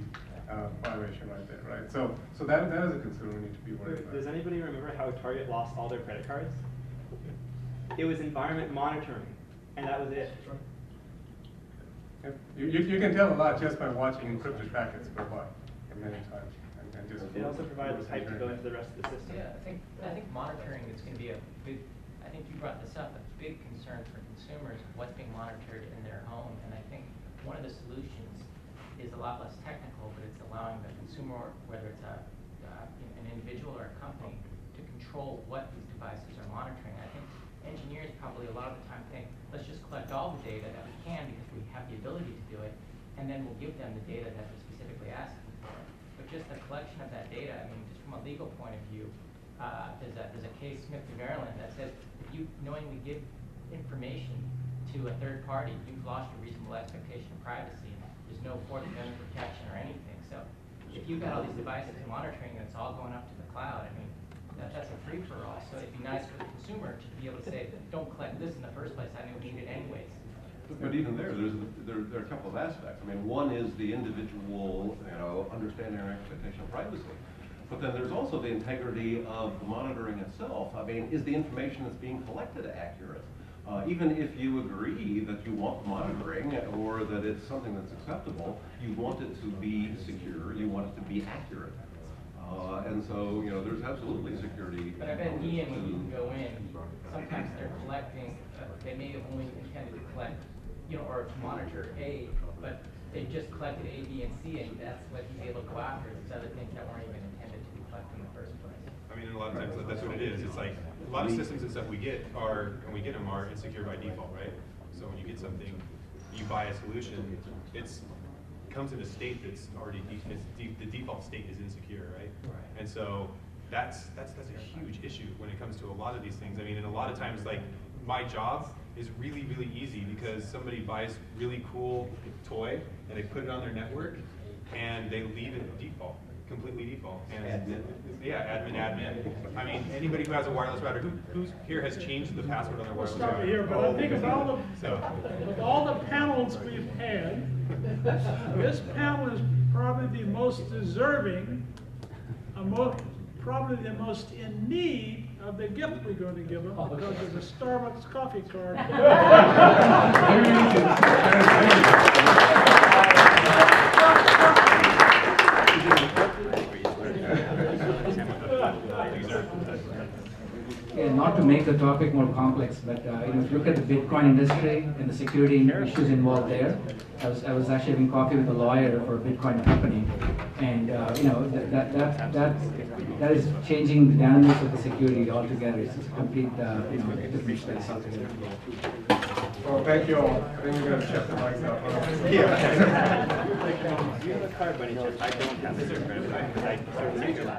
violation right there, right? So that is a concern we need to be worried about. Does anybody remember how Target lost all their credit cards? It was environment monitoring, and that was it. You can tell a lot just by watching encrypted packets go by many times. And just it also provides the pipe to go into the rest of the system. Yeah, I think monitoring is going to be a big, I think you brought this up, a big concern for consumers, what's being monitored in their home. And I think one of the solutions is a lot less technical, but it's allowing the consumer, whether it's an individual or a company, to control what these devices are monitoring. I think engineers probably a lot of the time think, let's just collect all the data that we can because we have the ability to do it, and then we'll give them the data that they're specifically asking for. But just the collection of that data, I mean, just from a legal point of view, there's a case, Smith v. Maryland, that says if you knowingly give information to a third party, you've lost your reasonable expectation of privacy. There's no Fourth Amendment protection or anything. So if you've got all these devices monitoring and it's all going up to the cloud, I mean, that's a free-for-all. So it'd be nice for the consumer to be able to say, don't collect this in the first place. I knew we need it anyways. But even there are a couple of aspects. I mean, one is the individual, understanding or expectation of privacy. But then there's also the integrity of the monitoring itself. I mean, is the information that's being collected accurate? Even if you agree that you want monitoring or that it's something that's acceptable, you want it to be secure, you want it to be accurate. And so, there's absolutely security. But I bet Ian, when you go in, sometimes they're collecting, they may have only intended to collect, or to monitor A, but they just collected A, B, and C, and that's what he's able to go after. These other things that weren't even intended to be collected in the first place. I mean, a lot of times that's what it is. It's like a lot of systems and stuff we get are, when we get them, are insecure by default, right? So when you get something, you buy a solution, it comes in a state that's already the default state is insecure, right? And so that's a huge issue when it comes to a lot of these things. I mean, and a lot of times, like my job is really, really easy because somebody buys really cool toy and they put it on their network and they leave it default, completely default. And yeah, admin. I mean, anybody who has a wireless router, who here has changed the password on their wireless router? Stop here, but I think of all the panels we've had, this panel is probably the most deserving, probably the most in need of the gift we're going to give them because of the Starbucks coffee card. Yeah, not to make the topic more complex, but if you look at the Bitcoin industry and the security issues involved there, I was actually having coffee with a lawyer for a Bitcoin company, and that is changing the dynamics of the security altogether. It's a complete different space altogether. Well, thank you all. I think we're going to shut the mics up. Do you have a card by any chance? I don't have it. I certainly do.